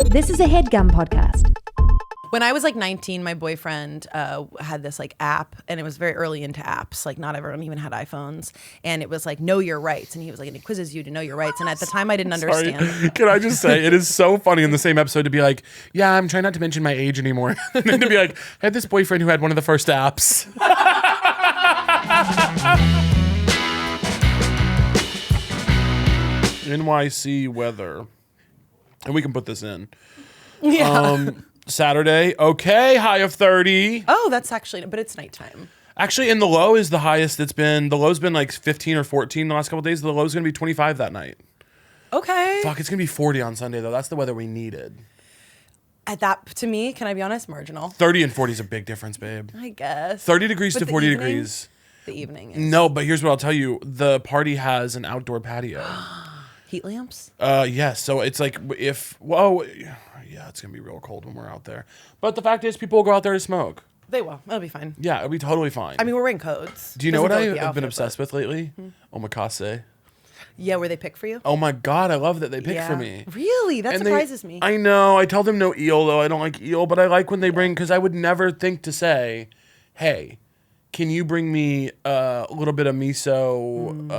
This is a Headgum podcast. When I was like 19, my boyfriend had this like app, and it was very early into apps. Like not everyone even had iPhones, and it was like know your rights, and he was like, and it quizzes you to know your rights. And at the time, I didn't understand. Can I just say, it is so funny in the same episode to be like, yeah, I'm trying not to mention my age anymore, and then to be like, I had this boyfriend who had one of the first apps. NYC weather, and we can put this in. Yeah. Saturday, okay, high of 30. Oh, that's actually, but it's nighttime. Actually, and the low is the highest it's been. The low's been like 15 or 14 the last couple of days. The low's going to be 25 that night. Okay. Fuck, it's going to be 40 on Sunday, though. That's the weather we needed. At that, to me, can I be honest, marginal. 30 and 40 is a big difference, babe. I guess. 30 degrees But to the 40 evening? degrees. The evening is. No, but here's what I'll tell you. The party has an outdoor patio. Heat lamps? Yes. So it's like yeah, it's going to be real cold when we're out there. But the fact is, people will go out there to smoke. They will. It'll be fine. Yeah, it'll be totally fine. I mean, we're wearing coats. Do you know what Doesn't go with the I've been outfit, obsessed with lately? Omakase. Yeah, where they pick for you? Oh my God, I love that they pick for me. Really? That And surprises me. I know. I tell them no eel, though. I don't like eel, but I like when they bring, because I would never think to say, hey, can you bring me a little bit of miso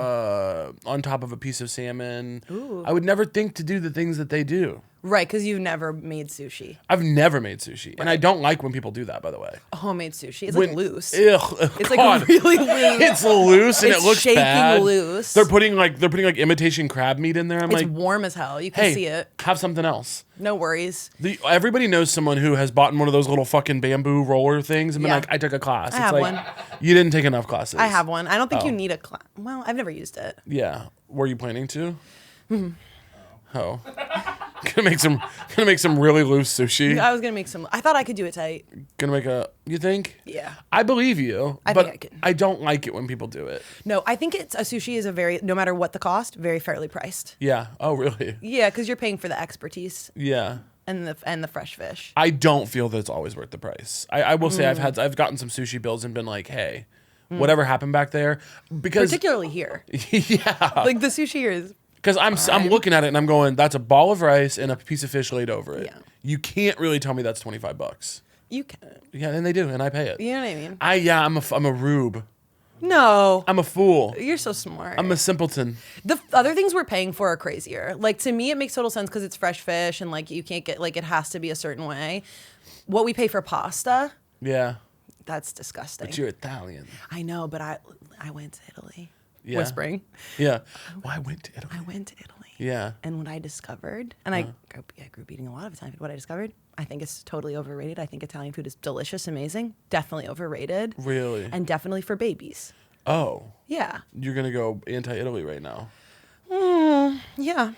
on top of a piece of salmon? Ooh. I would never think to do the things that they do. Right, because you've never made sushi. I've never made sushi, and I don't like when people do that, by the way. Homemade sushi. It's like loose. Ugh, It's God. like really loose. It's loose and It's it looks shaking bad. loose. They're putting like imitation crab meat in there. I'm It's like, warm as hell. You can hey, see it. have something else. No worries. Everybody knows someone who has bought one of those little fucking bamboo roller things and been Yeah. like, I took a class. I It's have like, one. you didn't take enough classes. I have one. I don't think you need a class. Well, I've never used it. Yeah. Were you planning to? Oh. gonna make some really loose sushi. I was going to make some. I thought I could do it tight. Gonna make you think? Yeah. I believe you. I but think I could. I don't like it when people do it. No, I think a sushi is no matter what the cost, very fairly priced. Yeah. Oh, really? Yeah, because you're paying for the expertise Yeah. and the fresh fish. I don't feel that it's always worth the price. I will say I've gotten some sushi bills and been like, hey, whatever happened back there, because Particularly here. yeah, Like the sushi here is. because I'm looking at it and I'm going, that's a ball of rice and a piece of fish laid over it. Yeah. You can't really tell me that's $25. You can. Yeah, and they do, and I pay it. You know what I mean? I'm a rube. No. I'm a fool. You're so smart. I'm a simpleton. The other things we're paying for are crazier. Like to me, it makes total sense because it's fresh fish and like you can't get like it has to be a certain way. What we pay for pasta, Yeah, that's disgusting. but you're Italian. I know, but I went to Italy. Yeah. Whispering. Yeah. Well, I went to Italy. I went to Italy. Yeah. And what I discovered, and I grew up eating a lot of Italian food. What I discovered, I think it's totally overrated. I think Italian food is delicious, amazing, definitely overrated. Really? And definitely for babies. Oh, Yeah. you're gonna go anti-Italy right now. Yeah.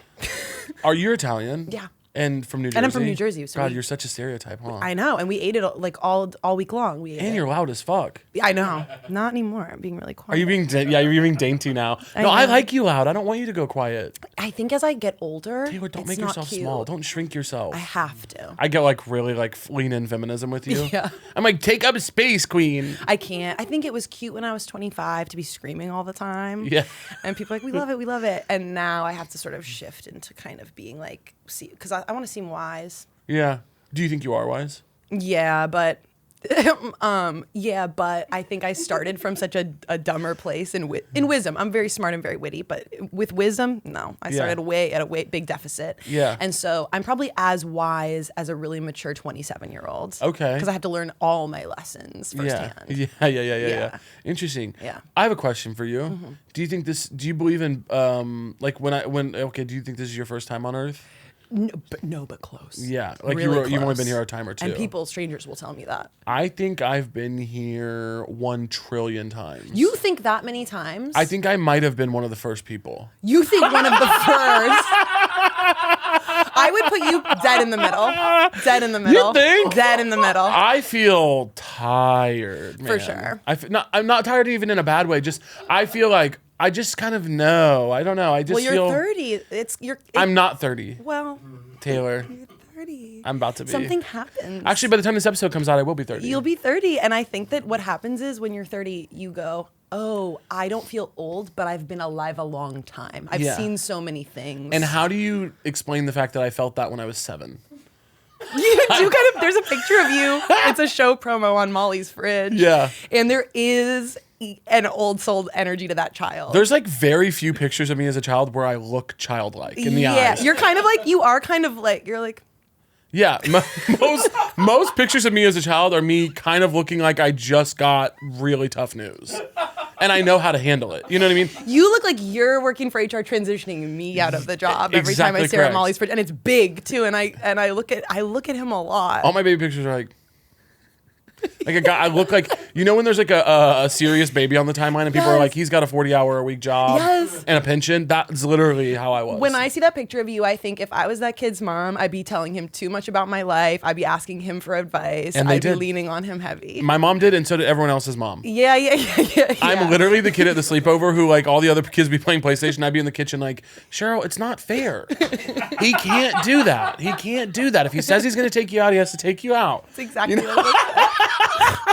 Are you Italian? Yeah. And from New Jersey? And I'm from New Jersey, so God, we- you're such a stereotype, huh? I know. And we ate it like all week long. We ate And it. you're loud as fuck. I know. Not anymore. I'm being really quiet. Are you being you're being dainty now. No, I know. like you loud. I don't want you to go quiet. I think as I get older, Taylor, don't it's make not yourself cute. small. Don't shrink yourself. I have to. I get like really like lean in feminism with you. Yeah. I'm like, take up space, queen. I can't. I think it was cute when I was 25 to be screaming all the time. Yeah. And people are like, we love it, we love it. And now I have to sort of shift into kind of being like, see, because I want to seem wise. Yeah. Do you think you are wise? Yeah, but I think I started from such a dumber place in wisdom. I'm very smart and very witty, but with wisdom, no. I started at a way big deficit. Yeah. And so I'm probably as wise as a really mature 27-year-old. Okay. Because I have to learn all my lessons firsthand. Yeah. Interesting. Yeah. I have a question for you. Do you believe in do you think this is your first time on Earth? But close. Yeah. Like Really you've only close. been here a time or two. And strangers will tell me that. I think I've been here 1 trillion times. You think that many times? I think I might have been one of the first people. You think one of the first? I would put you dead in the middle. Dead in the middle. You think? Dead in the middle. I feel tired, man. For sure. I'm not tired even in a bad way. Just I feel like I just kind of know. I don't know. I just Well, you're feel 30. I'm not 30. Well, Taylor. you're 30. I'm about to be. Something happens. Actually, by the time this episode comes out, I will be 30. You'll be 30. And I think that what happens is when you're 30, you go, oh, I don't feel old, but I've been alive a long time. I've Yeah. seen so many things. And how do you explain the fact that I felt that when I was 7? You do kind of. There's a picture of you. It's a show promo on Molly's fridge. Yeah. And there is an old soul energy to that child. There's like very few pictures of me as a child where I look childlike in the eyes. You're kind of like, you're like. Yeah, most pictures of me as a child are me kind of looking like I just got really tough news. And I know how to handle it. You know what I mean? You look like you're working for HR transitioning me out of the job every time I Exactly stare at correct. Molly's fridge. And it's big too. And I look at him a lot. All my baby pictures are like a guy. I look like, you know when there's like a serious baby on the timeline and people are like, he's got a 40-hour-a-week job and a pension. That's literally how I was. When I see that picture of you, I think if I was that kid's mom, I'd be telling him too much about my life. I'd be asking him for advice. And I'd be leaning on him heavy. My mom did, and so did everyone else's mom. Yeah. I'm literally the kid at the sleepover who, like, all the other kids be playing PlayStation. I'd be in the kitchen like, Cheryl, it's not fair. He can't do that. He can't do that. If he says he's going to take you out, he has to take you out. That's exactly what it looks like.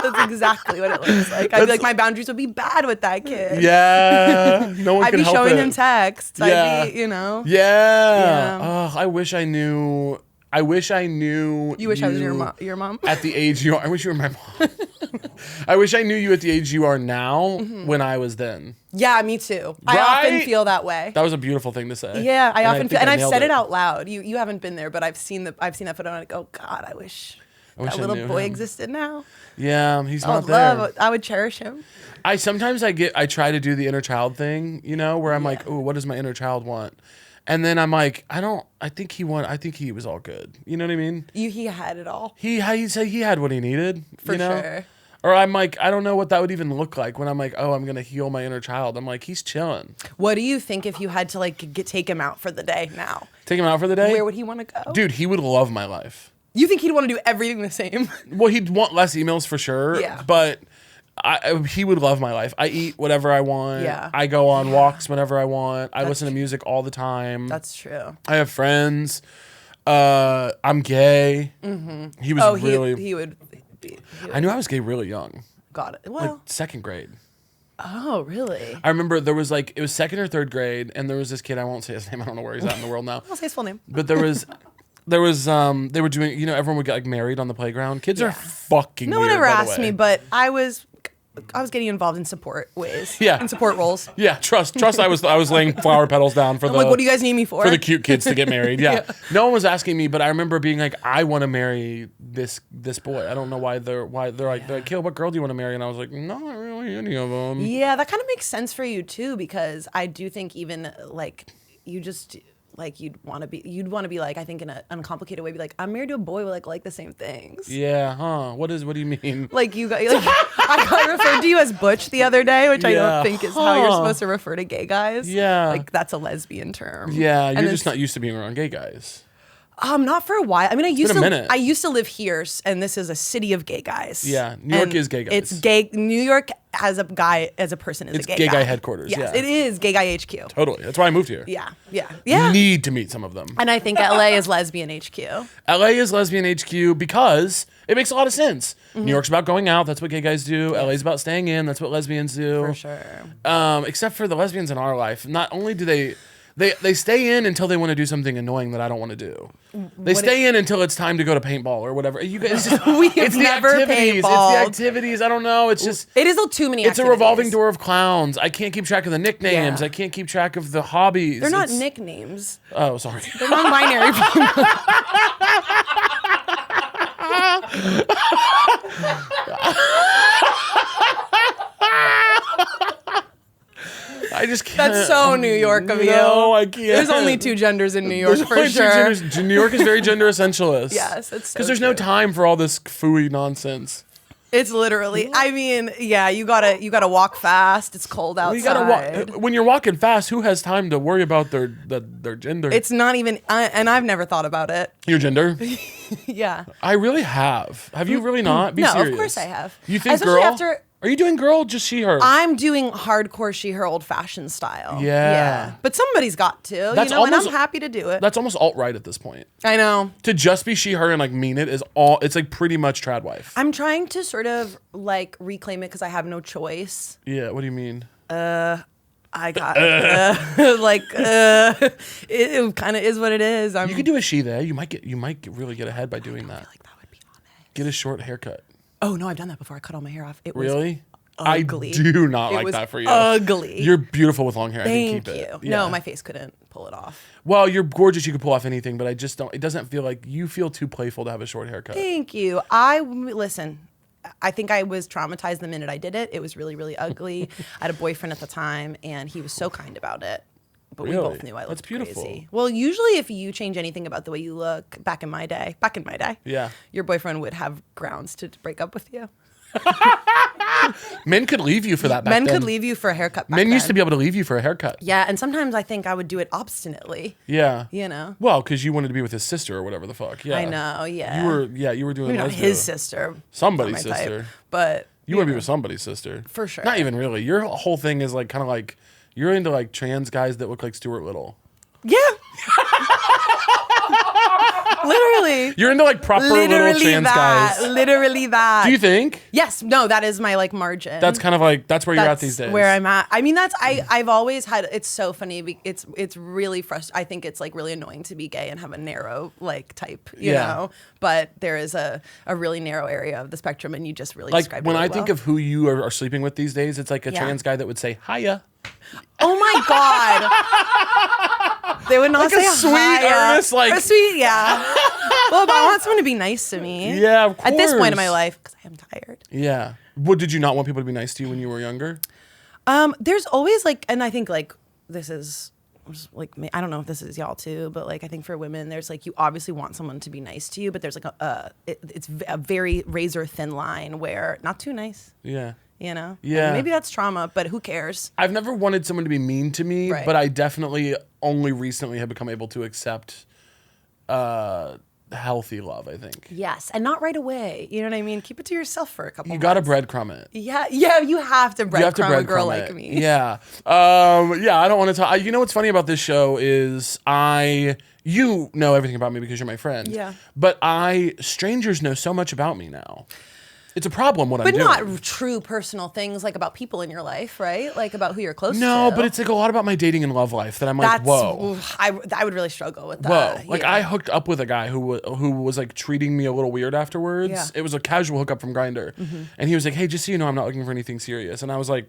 That's exactly what it looks like. I'd be like, my boundaries would be bad with that kid. Yeah. No one can help it. I'd be showing him texts. Yeah. I'd be, Yeah. Oh, I wish I knew. You wish I was your mom? At the age you are. I wish you were my mom. I wish I knew you at the age you are now when I was then. Yeah, me too. Right? I often feel that way. That was a beautiful thing to say. Yeah, I often feel, and I've said it it out loud. You haven't been there, but I've seen that photo and I go, God, I wish that I little boy him. existed now. Yeah, he's not there. I would cherish him. I try to do the inner child thing, where I'm like, oh, what does my inner child want? And then I'm like, I think he was all good. You know what I mean? He had it all. He had what he needed. For sure. Or I'm like, I don't know what that would even look like when I'm like, oh, I'm going to heal my inner child. I'm like, he's chilling. What do you think if you had to take him out for the day now? Take him out for the day? Where would he want to go? Dude, he would love my life. You think he'd want to do everything the same? Well, he'd want less emails for sure. Yeah. But he would love my life. I eat whatever I want. Yeah. I go on walks whenever I want. I listen to music all the time. That's true. I have friends. I'm gay. Mm-hmm. He was really... He would be... I knew I was gay really young. Got it. Well... Like second grade. Oh, really? I remember there was it was second or third grade, and there was this kid, I won't say his name, I don't know where he's at in the world now. I'll say his full name. But there was they were doing, everyone would get married on the playground. Kids are fucking No weird, one ever by the asked way. me, but I was getting involved in support ways. Yeah. In support roles. Yeah, trust. I was laying flower petals down for I'm like, what do you guys need me for? For the cute kids to get married. Yeah. No one was asking me, but I remember being like, I want to marry this boy. I don't know why they're like, Kale, what girl do you want to marry? And I was like, not really any of them. Yeah, that kind of makes sense for you too, because I do think even you just you'd want to be I think in an uncomplicated way, be like, I'm married to a boy who like the same things. Yeah, huh? What do you mean? I got referred to you as Butch the other day, which I don't think is how you're supposed to refer to gay guys. Yeah. Like that's a lesbian term. Yeah, you're just not used to being around gay guys. Not for a while. I mean, minute. I used to live here, and this is a city of gay guys. Yeah, New York is gay guys. It's gay. New York as a person is a gay guy. It's gay guy headquarters. Yes, yeah. it is gay guy HQ. Totally. That's why I moved here. Yeah. You need to meet some of them. And I think LA is lesbian HQ. LA is lesbian HQ because it makes a lot of sense. Mm-hmm. New York's about going out. That's what gay guys do. Yes. LA's about staying in. That's what lesbians do. For sure. Except for the lesbians in our life. Not only do they stay in until they want to do something annoying that I don't want to do. They stay in until it's time to go to paintball or whatever. You guys, it's never the activities. paintballed. It's the activities. I don't know. It's just it is too many. It's activities. a revolving door of clowns. I can't keep track of the nicknames. Yeah. I can't keep track of the hobbies. They're not nicknames. Oh, sorry. They're non-binary people. I just can't. That's so New York of you. No, I can't. There's only two genders in New York for sure. New York is very gender essentialist. Yes, it's so because there's no time for all this phooey nonsense. It's literally. I mean, yeah, you gotta walk fast. It's cold outside. Well, you gotta when you're walking fast, who has time to worry about their gender? It's not even, and I've never thought about it. Your gender? Yeah. I really have. Have you really not? Be serious. Of course I have. You think especially girl? Are you doing girl? Just she, her? I'm doing hardcore she, her, old fashioned style. Yeah. But somebody's got to, and I'm happy to do it. That's almost alt-right at this point. I know. To just be she, her, and mean it it's pretty much trad wife. I'm trying to sort of reclaim it because I have no choice. Yeah, what do you mean? I got it kind of is what it is. You could do a she there. You might really get ahead by doing that. I feel like that would be honest. Get a short haircut. Oh no, I've done that before. I cut all my hair off. It was Really? ugly. I do not It like was that for you. ugly. You're beautiful with long hair. I Thank can keep you. it. No, Yeah. my face couldn't pull it off. Well, you're gorgeous. You could pull off anything, but I just don't. It doesn't feel like you feel too playful to have a short haircut. Thank you. Listen. I think I was traumatized the minute I did it. It was really, really ugly. I had a boyfriend at the time, and he was so kind about it. But we Really? both knew I looked That's beautiful. crazy. Well, usually if you change anything about the way you look, back in my day, Yeah. your boyfriend would have grounds to break up with you. Men could leave you for that back Men then. could leave you for a haircut. Men used to be able to leave you for a haircut. Yeah, and sometimes I think I would do it obstinately. Yeah. You know? Well, because you wanted to be with his sister or whatever the fuck. Yeah. I know. Yeah. You were doing Maybe not lesbo. his sister. Somebody's not my type, sister. but You want to be with somebody's sister. For sure. Not even really. Your whole thing is like kind of like you're into like trans guys that look like Stuart Little. yeah. Literally. You're into like proper little trans guys. Literally that. Do you think? Yes. No, that is my like margin. That's kind of like that's where you're at That's these days. where I'm at. I mean, I've always had. It's so funny. It's really frustrating. I think it's like really annoying to be gay and have a narrow like type, you Yeah. know. But there is a really narrow area of the spectrum, and you just really Like described when it I really think well. of who you are sleeping with these days, it's like a Yeah. trans guy that would say hiya. Oh my god. They would not Like say a sweet, hi, earnest, like- a sweet, yeah. Well, but I want someone to be nice to me. Yeah, of At this point in my course. life, because I am tired. Yeah. Well, did you not want people to be nice to you when you were younger? There's always like, and I think like this is like, I don't know if this is y'all too, but like I think for women, there's like you obviously want someone to be nice to you, but there's like it's a very razor thin line where not too nice. Yeah. You know? Yeah. And maybe that's trauma, but who cares? I've never wanted someone to be mean to me, Right. but I definitely only recently have become able to accept healthy love, I think. Yes. And not right away. You know what I mean? Keep it to yourself for a couple You got to months. breadcrumb it. Yeah, you have to breadcrumb a girl like me. Yeah. Yeah, I don't want to talk. You know what's funny about this show is you know everything about me because you're my friend. Yeah. But strangers know so much about me now. It's a problem what But I'm doing. not true personal things like about people in your life, right? Like about who you're close to. No, but it's like a lot about my dating and love life that I'm like, whoa. I would really struggle with Whoa! that. Like yeah. I hooked up with a guy who was like treating me a little weird afterwards. Yeah. It was a casual hookup from Grindr, and he was like, "Hey, just so you know, I'm not looking for anything serious." And I was like,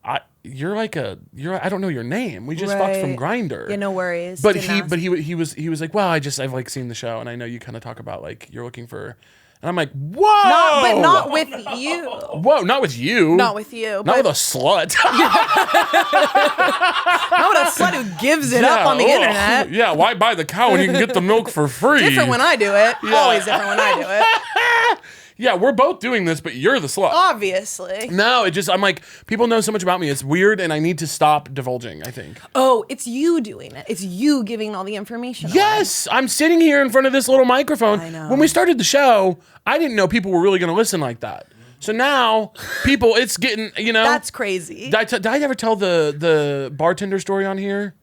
I don't know your name. We just fucked from Right. Grindr." Yeah, no worries. But Didn't ask. he was like, "Well, I've like seen the show, and I know you kind of talk about like you're looking for," and I'm like, "Whoa!" But not with you. Whoa, not with you. Not with you. Not But with a slut. not with a slut who gives it up on the ugh. internet. Yeah, why buy the cow when you can get the milk for free? Different when I do it. Always different when I do it. Yeah, we're both doing this, but you're the slut. Obviously. No, I'm like, people know so much about me. It's weird, and I need to stop divulging, I think. Oh, it's you doing it. It's you giving all the information. Yes, I'm sitting here in front of this little microphone. I know. When we started the show, I didn't know people were really going to listen like that. So now, people, it's getting, That's crazy. Did I ever tell the bartender story on here?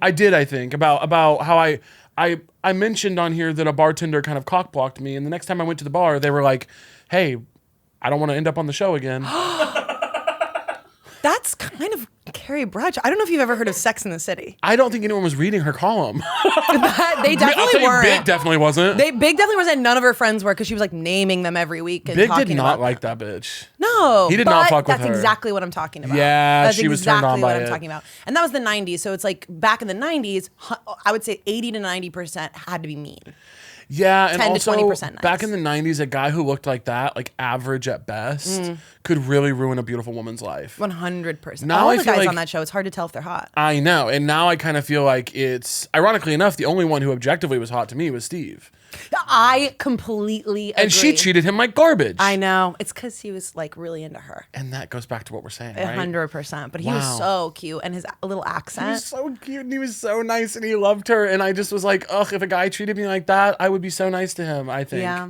I did, I think, about how I mentioned on here that a bartender kind of cock-blocked me, and the next time I went to the bar, they were like, "Hey, I don't want to end up on the show again." That's kind of Carrie Bradshaw. I don't know if you've ever heard of Sex in the City. I don't think anyone was reading her column. They I'll tell definitely you, weren't. Big definitely wasn't. Big definitely wasn't. None of her friends were because she was like naming them every week and Big talking did not about like that bitch. No, He did but not fuck with that's her. exactly what I'm talking about. Yeah, that's she was turned exactly on by what it. I'm talking about. And that was the 90s, so it's like back in the 90s, I would say 80 to 90% had to be mean. Yeah, and 10 to also 20% nice. back in the 90s, a guy who looked like that, like average at best, could really ruin a beautiful woman's life. 100%. Now All I the feel guys like- on that show, it's hard to tell if they're hot. I know, and now I kind of feel like it's, ironically enough, the only one who objectively was hot to me was Steve. I completely agree. And she treated him like garbage. I know. It's because he was like really into her. And that goes back to what we're saying, right? 100%. But he was Wow. so cute, and his little He was accent. so cute and he was so nice and he loved her. And I just was like, ugh, if a guy treated me like that, I would be so nice to him, I think. Yeah.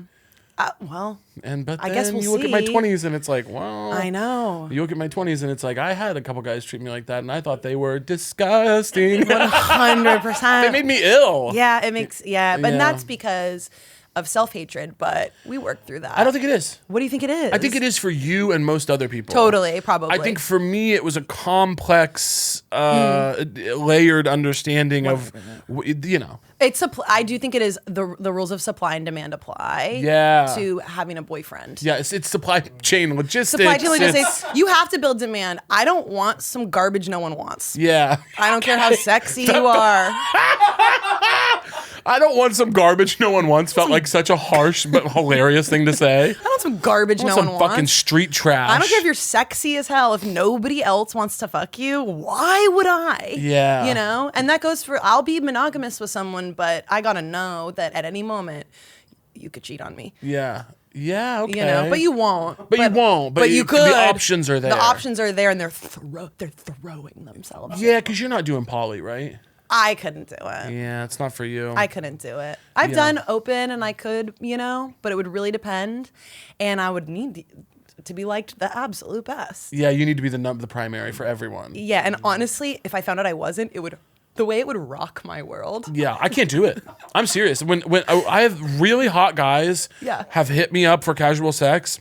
Well, But I then guess we'll you look at my see. 20s and it's like, well. I know. You look at my 20s and it's like, I had a couple guys treat me like that and I thought they were disgusting. 100%. They made me ill. Yeah, it makes, but Yeah. that's because of self-hatred, but we worked through that. I don't think it is. What do you think it is? I think it is for you and most other people. Totally, probably. I think for me, it was a complex, layered understanding of, I do think it is the rules of supply and demand apply to having a boyfriend. Yeah, it's supply chain logistics. Supply chain logistics. You have to build demand. I don't want some garbage no one wants. Yeah. I don't care how sexy you are. I don't want some garbage no one wants. Felt like such a harsh but hilarious thing to say. I don't want some garbage no one wants. Some fucking street trash. I don't care if you're sexy as hell. If nobody else wants to fuck you, why would I? Yeah. You know? And that goes for, I'll be monogamous with someone, but I gotta know that at any moment, you could cheat on me. Yeah. Yeah, okay. You know, but you won't. But you won't. But you could. The options are there. The options are there, and they're throwing themselves. Yeah, because you're not doing poly, right? I couldn't do it. Yeah, it's not for you. I couldn't do it. I've done open, and I could, but it would really depend, and I would need to be liked the absolute best. Yeah, you need to be the primary for everyone. Yeah, and honestly, if I found out I wasn't, the way it would rock my world. Yeah, I can't do it. I'm serious. When I have really hot guys have hit me up for casual sex,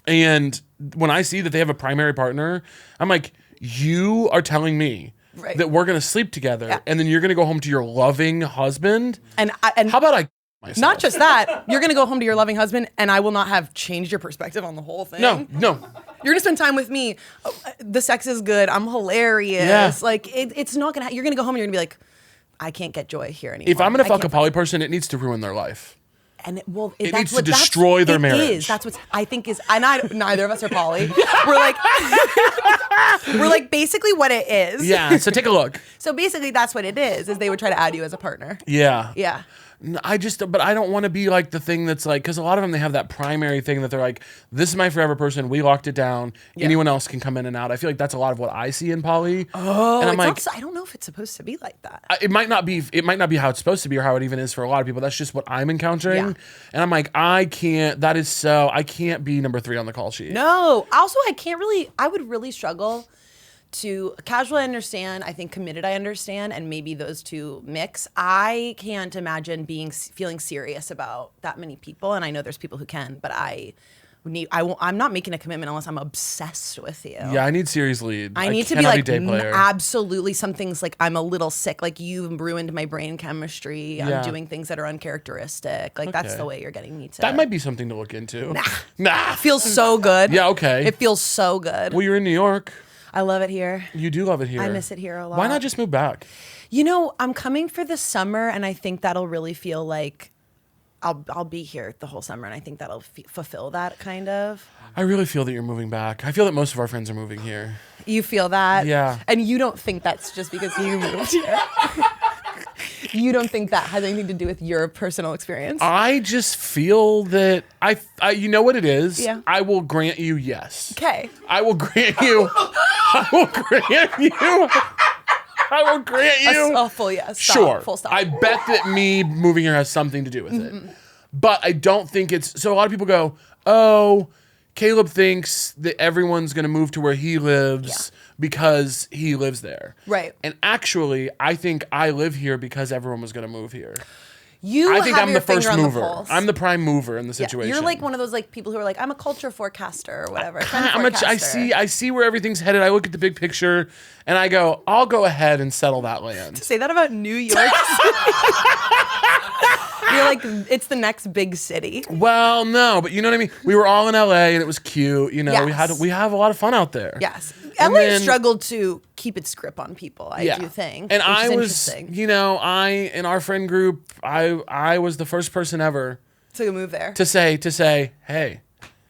and when I see that they have a primary partner, I'm like, you are telling me that we're gonna sleep together, and then you're gonna go home to your loving husband. And how about I? Myself? Not just that, you're gonna go home to your loving husband, and I will not have changed your perspective on the whole thing. No. You're gonna spend time with me. Oh, the sex is good. I'm hilarious. Yeah. Like it's not gonna. You're gonna go home and you're gonna be like, I can't get joy here anymore. If I'm gonna fuck a poly person, it needs to ruin their life. And it needs to destroy their marriage. That's what I think is. And neither of us are poly. We're like basically what it is. Yeah. So take a look. So basically, that's what it is they would try to add you as a partner. Yeah. Yeah. But I don't want to be like the thing that's like, because a lot of them, they have that primary thing that they're like, this is my forever person. We locked it down. Yeah. Anyone else can come in and out. I feel like that's a lot of what I see in poly. Oh, and I'm like, I don't know if it's supposed to be like that. It might not be how it's supposed to be or how it even is for a lot of people. That's just what I'm encountering. Yeah. And I'm like, I can't be number 3 on the call sheet. No. Also, I would really struggle to casual, I understand. I think committed, I understand, and maybe those two mix. I can't imagine feeling serious about that many people, and I know there's people who can, but I'm not making a commitment unless I'm obsessed with you. Yeah, I need series lead. I need to be like absolutely. Some things like I'm a little sick. Like you've ruined my brain chemistry. I'm doing things that are uncharacteristic. Like that's the way you're getting me to. That might be something to look into. Nah. It feels so good. Yeah, okay. It feels so good. Well, you're in New York. I love it here. You do love it here. I miss it here a lot. Why not just move back? I'm coming for the summer, and I think that'll really feel like I'll be here the whole summer, and I think that'll fulfill that kind of. I really feel that you're moving back. I feel that most of our friends are moving here. You feel that? Yeah. And you don't think that's just because you moved here? You don't think that has anything to do with your personal experience? I just feel that I you know what it is? Yeah. I will grant you yes. Okay. I will grant you. I will grant you. A full yes. Stop. Sure. Full stop. I bet that me moving here has something to do with it. But I don't think it's... So a lot of people go, oh, Caleb thinks that everyone's going to move to where he lives because he lives there. Right. And actually, I think I live here because everyone was going to move here. I think I'm the first mover. The I'm the prime mover in the situation. You're like one of those like people who are like, I'm a culture forecaster or whatever. I see where everything's headed. I look at the big picture and I go, I'll go ahead and settle that land. Say that about New York. You're like, it's the next big city. Well, no, but you know what I mean? We were all in LA and it was cute. You know, yes. we have a lot of fun out there. Yes. LA struggled to keep its grip on people, I do think. And I was, in our friend group, I was the first person ever to move there. To say, hey,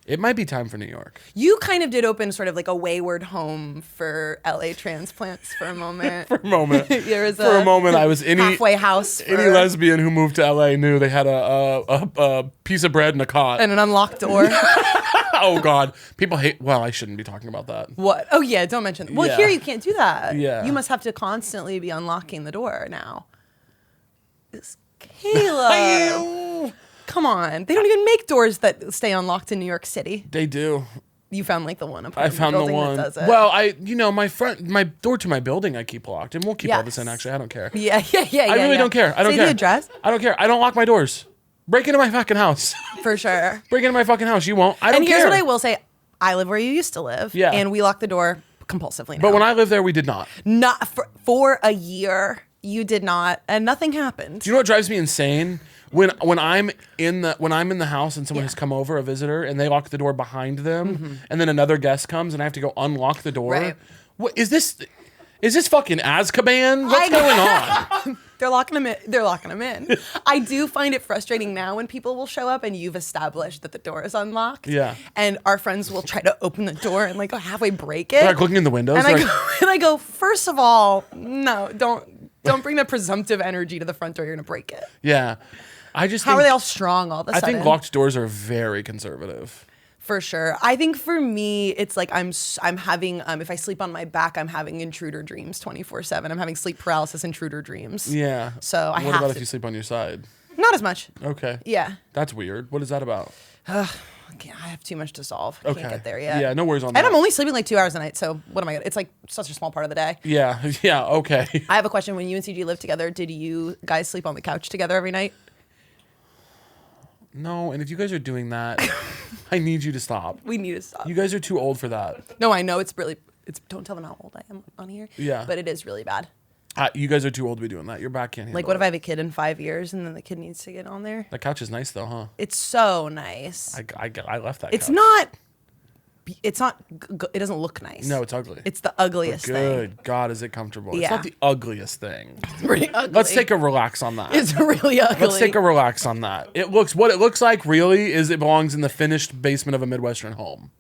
it might be time for New York. You kind of did open sort of like a wayward home for LA transplants for a moment. For a moment. There was for a moment, I was halfway house. Any lesbian who moved to LA knew they had a piece of bread and a cot. And an unlocked door. Oh, God. People hate... Well, I shouldn't be talking about that. What? Oh, yeah, don't mention... Well, here you can't do that. Yeah. You must have to constantly be unlocking the door now. Caleb. Come on. They don't even make doors that stay unlocked in New York City. They do. You found like the one apartment I found the one. That does it. Well, my door to my building I keep locked, and we'll keep all this in. Actually, I don't care. Yeah. I really don't care. I don't care. Say the address. I don't care. I don't lock my doors. Break into my fucking house. For sure. Break into my fucking house. You won't. I don't care. And here's what I will say. I live where you used to live. Yeah. And we lock the door compulsively now. But when I lived there, we did not. Not for a year. You did not. And nothing happened. Do you know what drives me insane? When I'm in the house and someone has come over, a visitor, and they lock the door behind them, and then another guest comes and I have to go unlock the door. Right. What is this? Is this fucking Azkaban? What's going on? They're locking them in. They're locking them in. I do find it frustrating now when people will show up and you've established that the door is unlocked. Yeah. And our friends will try to open the door and like halfway break it. They're like looking in the windows. And I go, first of all, no, don't bring the presumptive energy to the front door. You're gonna break it. Yeah. How are they all strong all of a sudden? I think locked doors are very conservative. For sure. I think for me, it's like I'm having, if I sleep on my back, I'm having intruder dreams 24/7. I'm having sleep paralysis intruder dreams. Yeah. So I have to. What about if you sleep on your side? Not as much. Okay. Yeah. That's weird. What is that about? I have too much to solve. I can't get there yet. Yeah, no worries on that. And I'm only sleeping like 2 hours a night, so what am I gonna? It's like such a small part of the day. Yeah, yeah, okay. I have a question. When you and CG lived together, did you guys sleep on the couch together every night? No, and if you guys are doing that, I need you to stop. We need to stop. You guys are too old for that. No, I know it's don't tell them how old I am on here. Yeah. But it is really bad. You guys are too old to be doing that. Your back can't handle Like, what it. if I have a kid in 5 years and then the kid needs to get on there? That couch is nice though, huh? It's so nice. I left that It's couch. not. It doesn't look nice. No, it's ugly. It's the ugliest thing. Good God, is it comfortable? It's Yeah. not the ugliest thing. It's pretty ugly. Let's take a relax on that. It's really ugly. Let's take a relax on that. What it looks like really is it belongs in the finished basement of a Midwestern home.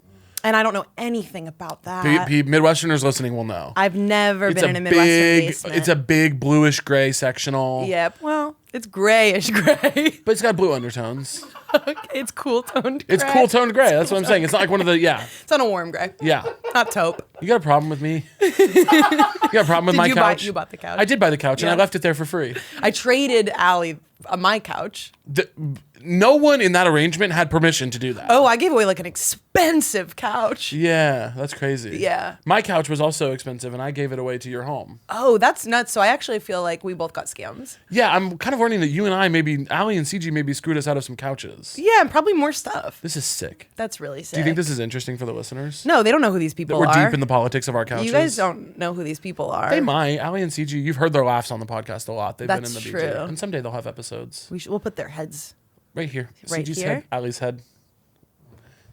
And I don't know anything about that. Midwesterners listening will know. I've never been in a Midwestern basement. It's a big bluish gray sectional. Yep. Well, it's grayish gray. But it's got blue undertones. Okay, it's cool toned gray. It's cool toned gray. That's what I'm saying. It's not like one of the, yeah. It's on a warm gray. Yeah. Not taupe. You got a problem with me? You got a problem with my couch? You bought the couch. I did buy the couch and I Yeah. left it there for free. I traded Allie my couch. No one in that arrangement had permission to do that. Oh, I gave away like an expensive couch. Yeah, that's crazy. Yeah. My couch was also expensive and I gave it away to your home. Oh, that's nuts. So I actually feel like we both got scams. Yeah, I'm kind of learning that you and I maybe, Allie and CG maybe screwed us out of some couches. Yeah, and probably more stuff. This is sick. That's really sick. Do you think this is interesting for the listeners? No, they don't know who these people We're are. deep in the politics of our couches. You guys don't know who these people are. They might. Allie and CG, you've heard their laughs on the podcast a lot. They've been in That's the true. BG. And someday they'll have episodes. We'll put their heads. Right here. Right CG's here? head, Allie's head.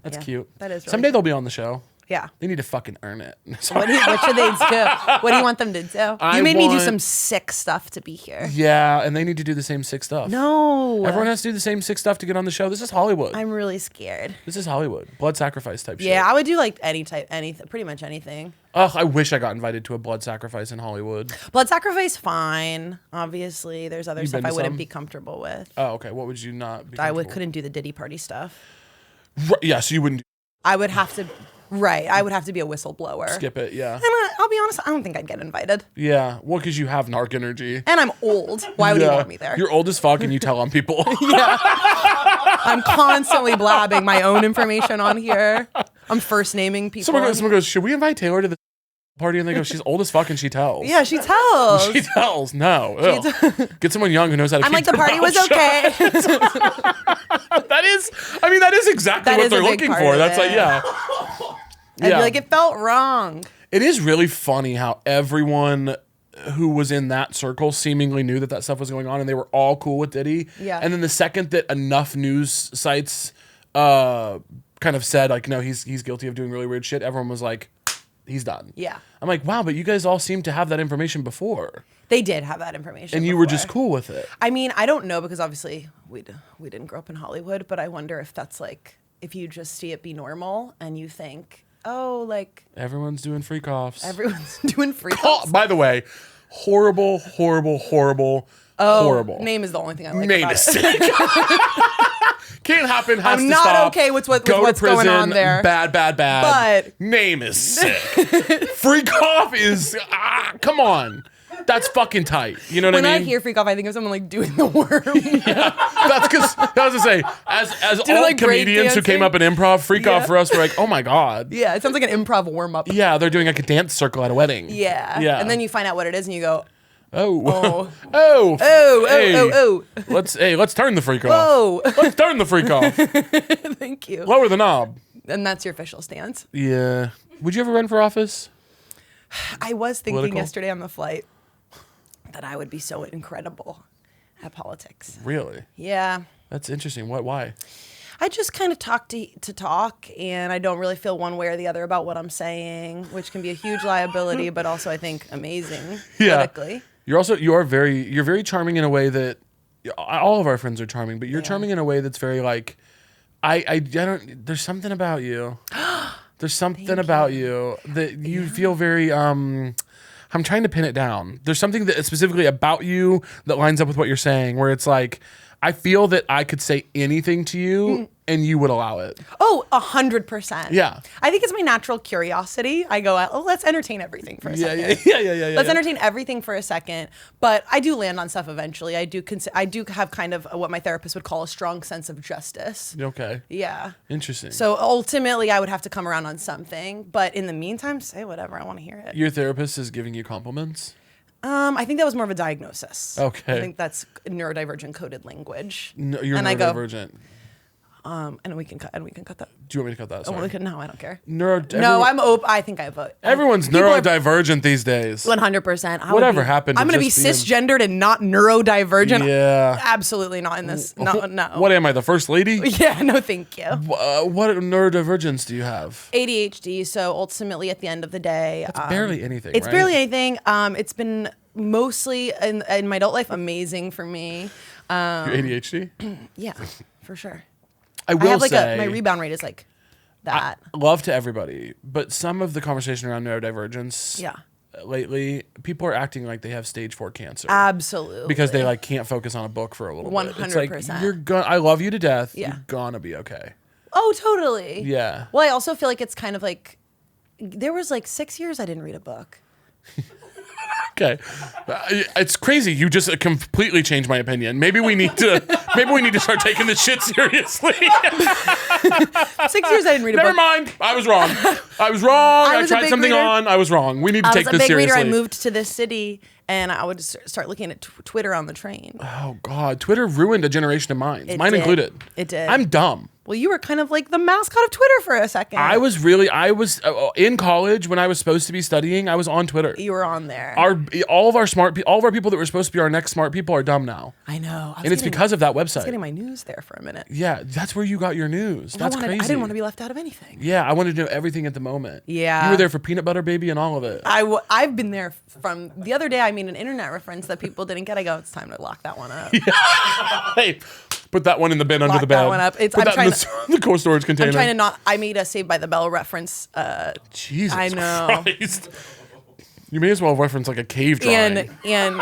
That's Yeah, cute. that is really Someday cute. they'll be on the show. Yeah. They need to fucking earn it. What should they do? What do you want them to do? I You made me do want- some sick stuff to be here. Yeah, and they need to do the same sick stuff. No. Everyone has to do the same sick stuff to get on the show. This is Hollywood. I'm really scared. This is Hollywood. Blood sacrifice type shit. Yeah, I would do like pretty much anything. Ugh, I wish I got invited to a blood sacrifice in Hollywood. Blood sacrifice, fine. Obviously, there's other You've stuff been I to wouldn't some? be comfortable with. Oh, okay. What would you not be I comfortable couldn't do the Diddy party stuff. with? Yeah, so you wouldn't I would have to. Right, I would have to be a whistleblower. skip it, yeah. And I'll be honest, I don't think I'd get invited. Yeah, well, because you have narc energy. And I'm old. Why would you Yeah. want me there? You're old as fuck and you tell on people. I'm constantly blabbing my own information on here. I'm first naming people. Someone goes, should we invite Taylor to the party? And they go, she's old as fuck and she tells. Yeah, she tells. She tells. No. Ew. Get someone young who knows how to I'm keep like, the their party mouth was shut. okay. that is exactly That what is they're a big looking part for. of That's it. like, yeah. I'd be like, it felt wrong. It is really funny how everyone who was in that circle seemingly knew that stuff was going on and they were all cool with Diddy. Yeah. And then the second that enough news sites kind of said, like, no, he's guilty of doing really weird shit, everyone was like, he's done. Yeah. I'm like, wow, but you guys all seem to have that information before. They did have that information. And you were before. just cool with it. I mean, I don't know because obviously we didn't grow up in Hollywood, but I wonder if that's like, if you just see it be normal and you think, oh, like Everyone's doing freak offs. everyone's doing free Oh, by the way, horrible. Name is the only thing I like Name about is it. sick. Can't happen. Has I'm to not stop. okay with Go to what's prison, going on there. Bad. But- name is sick. Freak off is come on. That's fucking tight. You know what When I I mean? hear freak off, I think of someone like doing the worm. That's because I was gonna say, as all like, comedians who came breakdancing? up in improv, freak off Yeah. for us, we're like, oh my god. Yeah, it sounds like an improv warm up. Yeah, they're doing like a dance circle at a wedding. Yeah. Yeah. And then you find out what it is and you go, Oh. Oh. Oh. Let's turn the freak off. Whoa. Let's turn the freak off. Thank you. Lower the knob. And that's your official stance. Yeah. Would you ever run for office? I was thinking Political? yesterday on the flight that I would be so incredible at politics. Really? Yeah. That's interesting. Why? I just kind of talk to talk, and I don't really feel one way or the other about what I'm saying, which can be a huge liability, but also I think amazing politically. You're very charming in a way that all of our friends are charming, but you're charming in a way that's very like, I don't. There's something about you. There's something about you that you feel very. I'm trying to pin it down. There's something that specifically about you that lines up with what you're saying, where it's like, I feel that I could say anything to you and you would allow it. Oh, 100%. Yeah. I think it's my natural curiosity. I go, oh, let's entertain everything for a second. Yeah. Let's entertain everything for a second. But I do land on stuff eventually. I do have kind of what my therapist would call a strong sense of justice. Okay. Yeah. Interesting. So ultimately, I would have to come around on something. But in the meantime, say whatever. I want to hear it. Your therapist is giving you compliments? I think that was more of a diagnosis. Okay. I think that's neurodivergent coded language. No, you're and neurodivergent. And we can cut that. Do you want me to cut that? Oh, Sorry. no, I don't care. I'm open. I think I vote. Everyone's neurodivergent these days. 100%. Whatever happened to I'm going to be just cisgendered and not neurodivergent. Yeah. Absolutely not in this. No. What am I, the first lady? Yeah, no, thank you. What neurodivergence do you have? ADHD. So ultimately, at the end of the day, It's barely anything. It's right? barely anything. It's been mostly in my adult life amazing for me. Your ADHD? Yeah, for sure. I will have like say my rebound rate is like that. Love to everybody, but some of the conversation around neurodivergence lately, people are acting like they have stage 4 cancer. Absolutely. Because they like can't focus on a book for a little 100%. bit. It's like, I love you to death. Yeah. You're gonna be okay. Oh, totally. Yeah. Well, I also feel like it's kind of like there was like 6 years I didn't read a book. Okay, it's crazy. You just completely changed my opinion. Maybe we need to start taking this shit seriously. 6 years I didn't read a Never book. mind. I was wrong. I was a tried big something reader. on. I was wrong. We need to take I was a this big seriously. reader. I moved to this city, and I would start looking at Twitter on the train. Oh God, Twitter ruined a generation of minds. It Mine did. included. It did. I'm dumb. Well, you were kind of like the mascot of Twitter for a second. I was in college when I was supposed to be studying. I was on Twitter. You were on there. All of our people that were supposed to be our next smart people are dumb now. I know. And it's because of that I was website. getting my news there for a minute. Yeah, that's where you got your news. That's crazy. I didn't want to be left out of anything. Yeah, I wanted to know everything at the moment. Yeah. You were there for Peanut Butter Baby and all of it. I've been there from the other day. I made an internet reference that people didn't get. I go, it's time to lock that one up. Hey, put that one in the bin under the bed. That one up. Put that in the cold storage container. I'm trying to not. I made a Saved by the Bell reference. Jesus I know. Christ. You may as well reference like a cave drawing. And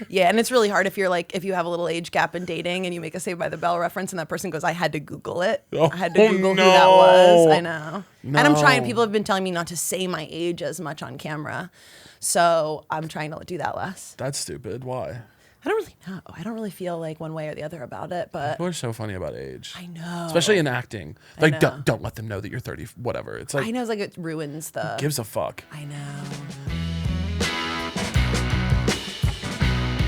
yeah, and it's really hard if you have a little age gap in dating and you make a Saved by the Bell reference and that person goes, I had to Google it. I had to Google who that was. I know. No. And I'm trying. People have been telling me not to say my age as much on camera, so I'm trying to do that less. That's stupid. Why? I don't really know. I don't really feel like one way or the other about it, but People are so funny about age. I know. Especially in acting. Like, know. don't let them know that you're 30, whatever. It's like, I know, it's like it ruins the. gives a fuck. I know.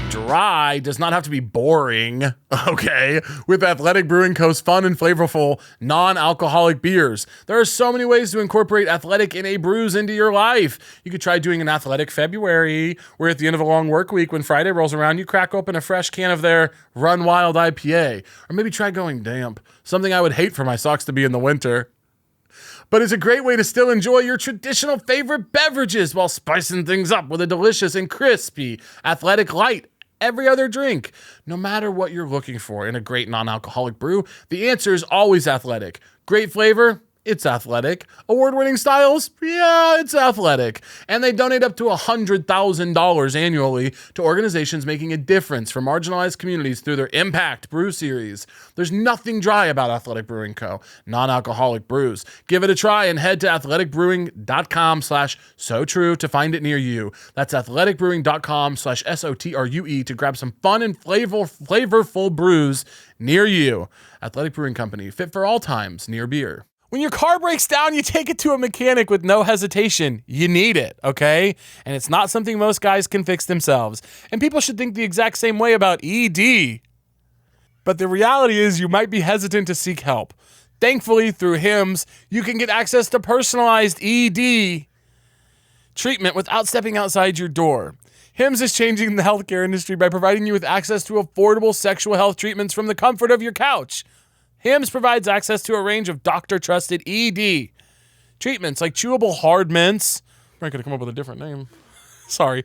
Dry does not have to be boring, okay? With Athletic Brewing Co.'s fun and flavorful non-alcoholic beers. There are so many ways to incorporate Athletic NA brews into your life. You could try doing an Athletic February, where at the end of a long work week, when Friday rolls around, you crack open a fresh can of their Run Wild IPA. Or maybe try going damp, something I would hate for my socks to be in the winter. But it's a great way to still enjoy your traditional favorite beverages while spicing things up with a delicious and crispy Athletic Light every other drink. No matter what you're looking for in a great non-alcoholic brew, the answer is always Athletic. Great flavor? It's Athletic. Award-winning styles? Yeah, it's Athletic. And they donate up to $100,000 annually to organizations making a difference for marginalized communities through their Impact Brew Series. There's nothing dry about Athletic Brewing Co. Non-alcoholic brews. Give it a try and head to athleticbrewing.com/SoTrue to find it near you. That's athleticbrewing.com/SOTRUE to grab some fun and flavorful brews near you. Athletic Brewing Company, fit for all times, near beer. When your car breaks down, you take it to a mechanic with no hesitation. You need it, okay? And it's not something most guys can fix themselves. And people should think the exact same way about ED. But the reality is you might be hesitant to seek help. Thankfully, through Hims, you can get access to personalized ED treatment without stepping outside your door. Hims is changing the healthcare industry by providing you with access to affordable sexual health treatments from the comfort of your couch. Hims provides access to a range of doctor-trusted ED treatments like chewable hard mints. I could have come up with a different name. Sorry.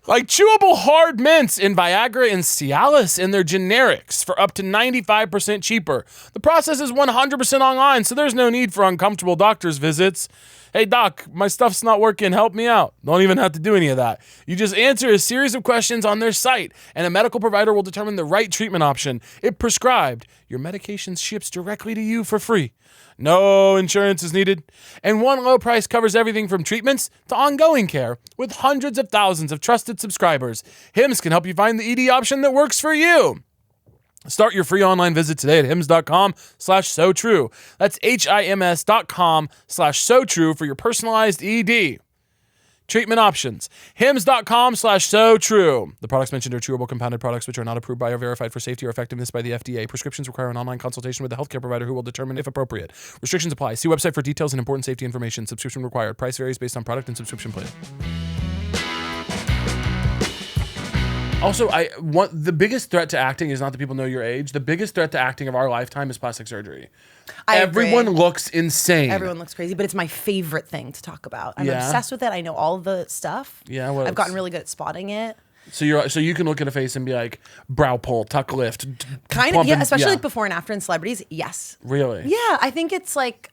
Like chewable hard mints in Viagra and Cialis and their generics for up to 95% cheaper. The process is 100% online, so there's no need for uncomfortable doctor's visits. Hey doc, my stuff's not working, help me out. Don't even have to do any of that. You just answer a series of questions on their site, and a medical provider will determine the right treatment option. If prescribed, your medication ships directly to you for free. No insurance is needed, and one low price covers everything from treatments to ongoing care. With hundreds of thousands of trusted subscribers, Hims can help you find the ED option that works for you. Start your free online visit today at hims.com/so-true. That's HIMS.com/so-true for your personalized ED treatment options. Hims.com/so-true. The products mentioned are chewable compounded products which are not approved by or verified for safety or effectiveness by the FDA. Prescriptions require an online consultation with a healthcare provider who will determine if appropriate. Restrictions apply. See website for details and important safety information. Subscription required. Price varies based on product and subscription plan. Also, the biggest threat to acting is not that people know your age. The biggest threat to acting of our lifetime is plastic surgery. Everyone looks insane. Everyone looks crazy, but it's my favorite thing to talk about. I'm Yeah. obsessed with it. I know all the stuff. Yeah, I've gotten really good at spotting it. So you can look at a face and be like, brow pull, tuck lift, Kind of, yeah. Especially like before and after in celebrities. Yes. Really? Yeah, I think it's like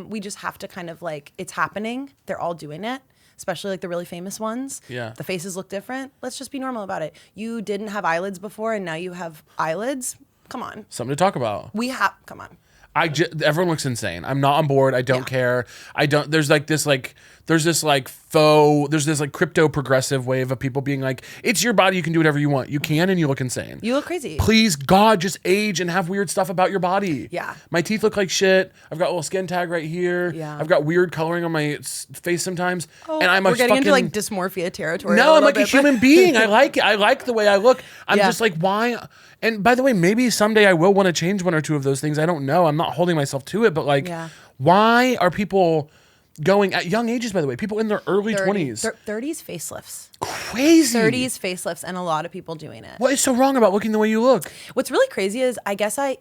we just have to kind of like it's happening. They're all doing it. Especially like the really famous ones. Yeah. The faces look different. Let's just be normal about it. You didn't have eyelids before and now you have eyelids. Come on. Something to talk about. Come on. Everyone looks insane. I'm not on board. I don't care. There's this crypto progressive wave of people being like, it's your body, you can do whatever you want. You can, and you look insane. You look crazy. Please, God, just age and have weird stuff about your body. Yeah. My teeth look like shit. I've got a little skin tag right here. Yeah. I've got weird coloring on my face sometimes. Oh, and I'm we're getting into like dysmorphia territory. No, I'm like a human being. I like it. I like the way I look. I'm just like, why? And by the way, maybe someday I will want to change one or two of those things. I don't know. I'm not holding myself to it, but like, why are people going at young ages, by the way, people in their early 20s. 30s facelifts. Crazy. 30s facelifts and a lot of people doing it. What is so wrong about looking the way you look? What's really crazy is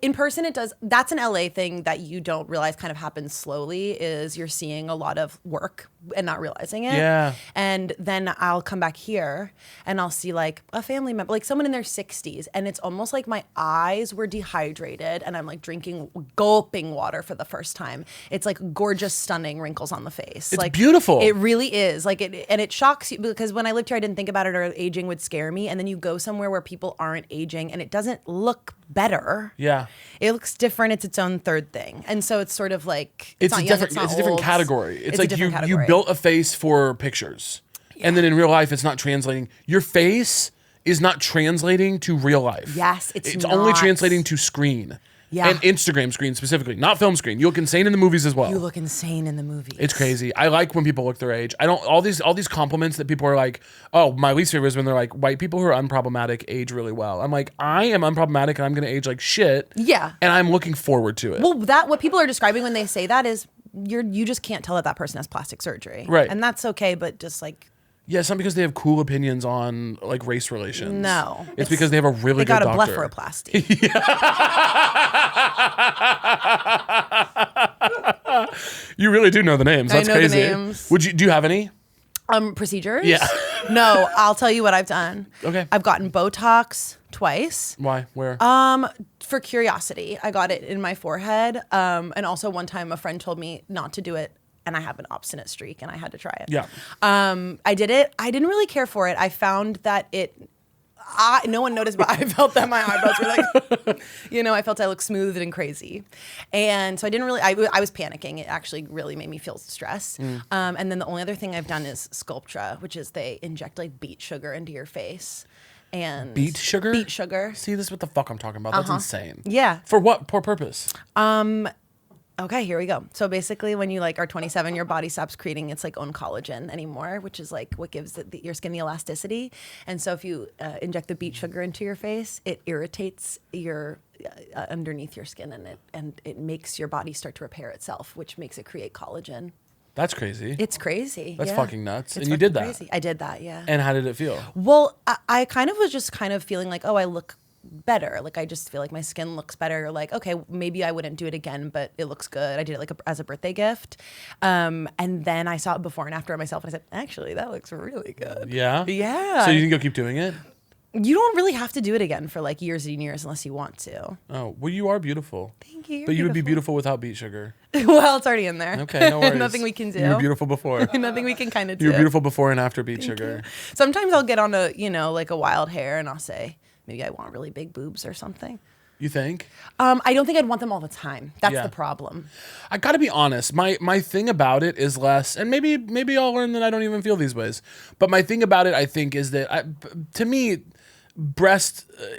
in person it does, that's an LA thing that you don't realize kind of happens slowly is you're seeing a lot of work and not realizing it. Yeah. And then I'll come back here and I'll see like a family member, like someone in their 60s, and it's almost like my eyes were dehydrated and I'm like gulping water for the first time. It's like gorgeous, stunning wrinkles on the face. It's like beautiful. It really is. Like it shocks you because when I lived here I didn't think about it or aging would scare me, and then you go somewhere where people aren't aging and it doesn't look better. Yeah. It looks different. It's its own third thing. And so it's sort of like It's not a young, different it's a different old. category. It's like a different you category. built a face for pictures. Yeah. And then in real life it's not translating. Your face is not translating to real life. Yes, it's only not. translating to screen. Yeah. And Instagram screen specifically, not film screen. You look insane in the movies as well. You look insane in the movies. It's crazy. I like when people look their age. I don't all these compliments that people are like, oh, my least favorite is when they're like, white people who are unproblematic age really well. I'm like, I am unproblematic and I'm gonna age like shit. Yeah. And I'm looking forward to it. Well, what people are describing when they say that is you just can't tell that person has plastic surgery. Right. And that's okay, but just like yeah, it's not because they have cool opinions on like race relations. No. It's because they have a really good doctor. They got a blepharoplasty. You really do know the names. That's I know crazy. the names. Do you have any? Procedures? Yeah. No, I'll tell you what I've done. Okay. I've gotten Botox twice. Why? Where? For curiosity. I got it in my forehead. And also one time a friend told me not to do it, and I have an obstinate streak and I had to try it. Yeah. I did it. I didn't really care for it. I found that no one noticed, but I felt that my eyebrows were like, I felt I looked smooth and crazy. And so I didn't really, I was panicking. It actually really made me feel stressed. And then the only other thing I've done is Sculptra, which is they inject like beet sugar into your face. and Beet sugar? Beet sugar. See, this is what the fuck I'm talking about. That's insane. Yeah. For what poor purpose? Okay, here we go. So basically, when you like are 27, your body stops creating its like own collagen anymore, which is like what gives your skin the elasticity. And so if you inject the beet sugar into your face, it irritates your underneath your skin, and it makes your body start to repair itself, which makes it create collagen. That's crazy. It's crazy. That's yeah. fucking nuts. It's And you did that. crazy. I did that, yeah. And how did it feel? Well, I kind of was just kind of feeling like, oh, I look better. Like, I just feel like my skin looks better. Like, okay, maybe I wouldn't do it again, but it looks good. I did it like as a birthday gift. And then I saw it before and after of myself, and I said, actually, that looks really good. Yeah? Yeah. So you think you'll keep doing it? You don't really have to do it again for like years and years unless you want to. Oh, well, you are beautiful. Thank you. But you would be beautiful without beet sugar. Well, it's already in there. Okay, no worries. Nothing we can do. You were beautiful before. Nothing we can kind of do. You were beautiful before and after beet sugar. Sometimes I'll get on like a wild hair and I'll say, maybe I want really big boobs or something. You think? I don't think I'd want them all the time. That's Yeah. the problem. I gotta be honest. My thing about it is less, and maybe I'll learn that I don't even feel these ways. But my thing about it, I think, is that to me,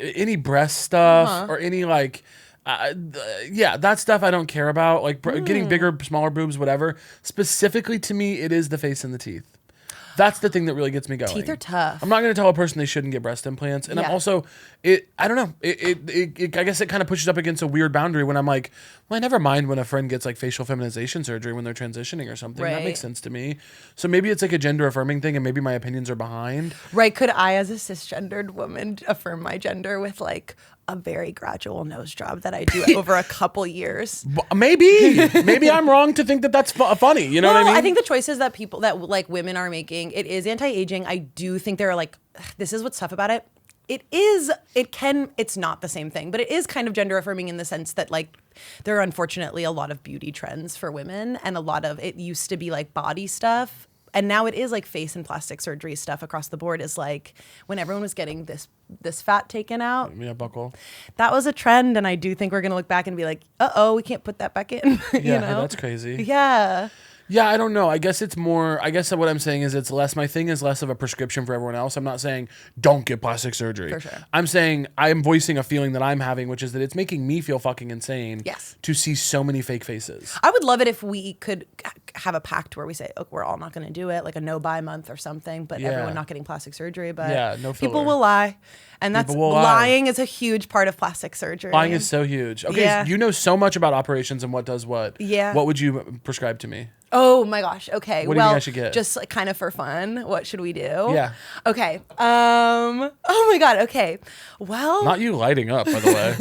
any breast stuff or any like, that stuff I don't care about. Like getting bigger, smaller boobs, whatever. Specifically to me, it is the face and the teeth. That's the thing that really gets me going. Teeth are tough. I'm not going to tell a person they shouldn't get breast implants. And I'm Yeah. also, I don't know. I guess it kind of pushes up against a weird boundary when I'm like, well, I never mind when a friend gets like facial feminization surgery when they're transitioning or something. That Right. makes sense to me. So maybe it's like a gender affirming thing and maybe my opinions are behind. Right. Could I, as a cisgendered woman, affirm my gender with like a very gradual nose job that I do over a couple years? Maybe I'm wrong to think that that's funny. You know what I mean? I think the choices that people that like women are making, it is anti-aging. I do think there are like, this is what's tough about it. It's not the same thing, but it is kind of gender affirming in the sense that like there are unfortunately a lot of beauty trends for women, and a lot of it used to be like body stuff. And now it is like face and plastic surgery stuff across the board is like when everyone was getting this fat taken out. Yeah, buckle. That was a trend. And I do think we're going to look back and be like, we can't put that back in. Yeah, you know? that's crazy. Yeah. Yeah, I don't know. I guess it's more, what I'm saying is it's less, my thing is less of a prescription for everyone else. I'm not saying don't get plastic surgery. For sure. I'm saying I'm voicing a feeling that I'm having, which is that it's making me feel fucking insane. Yes. To see so many fake faces. I would love it if we could have a pact where we say, we're all not going to do it, like a no-buy month or something, but Yeah. everyone not getting plastic surgery. But Yeah, no filler. people will lie. And that's People will lie. lying is a huge part of plastic surgery. Lying is so huge. Okay, Yeah. you know so much about operations and what does what. Yeah. What would you prescribe to me? Oh my gosh. Okay. What do you think I should get? Just like kind of for fun. What should we do? Yeah. Okay. Oh my God. Okay. Well, Not you lighting up, by the way.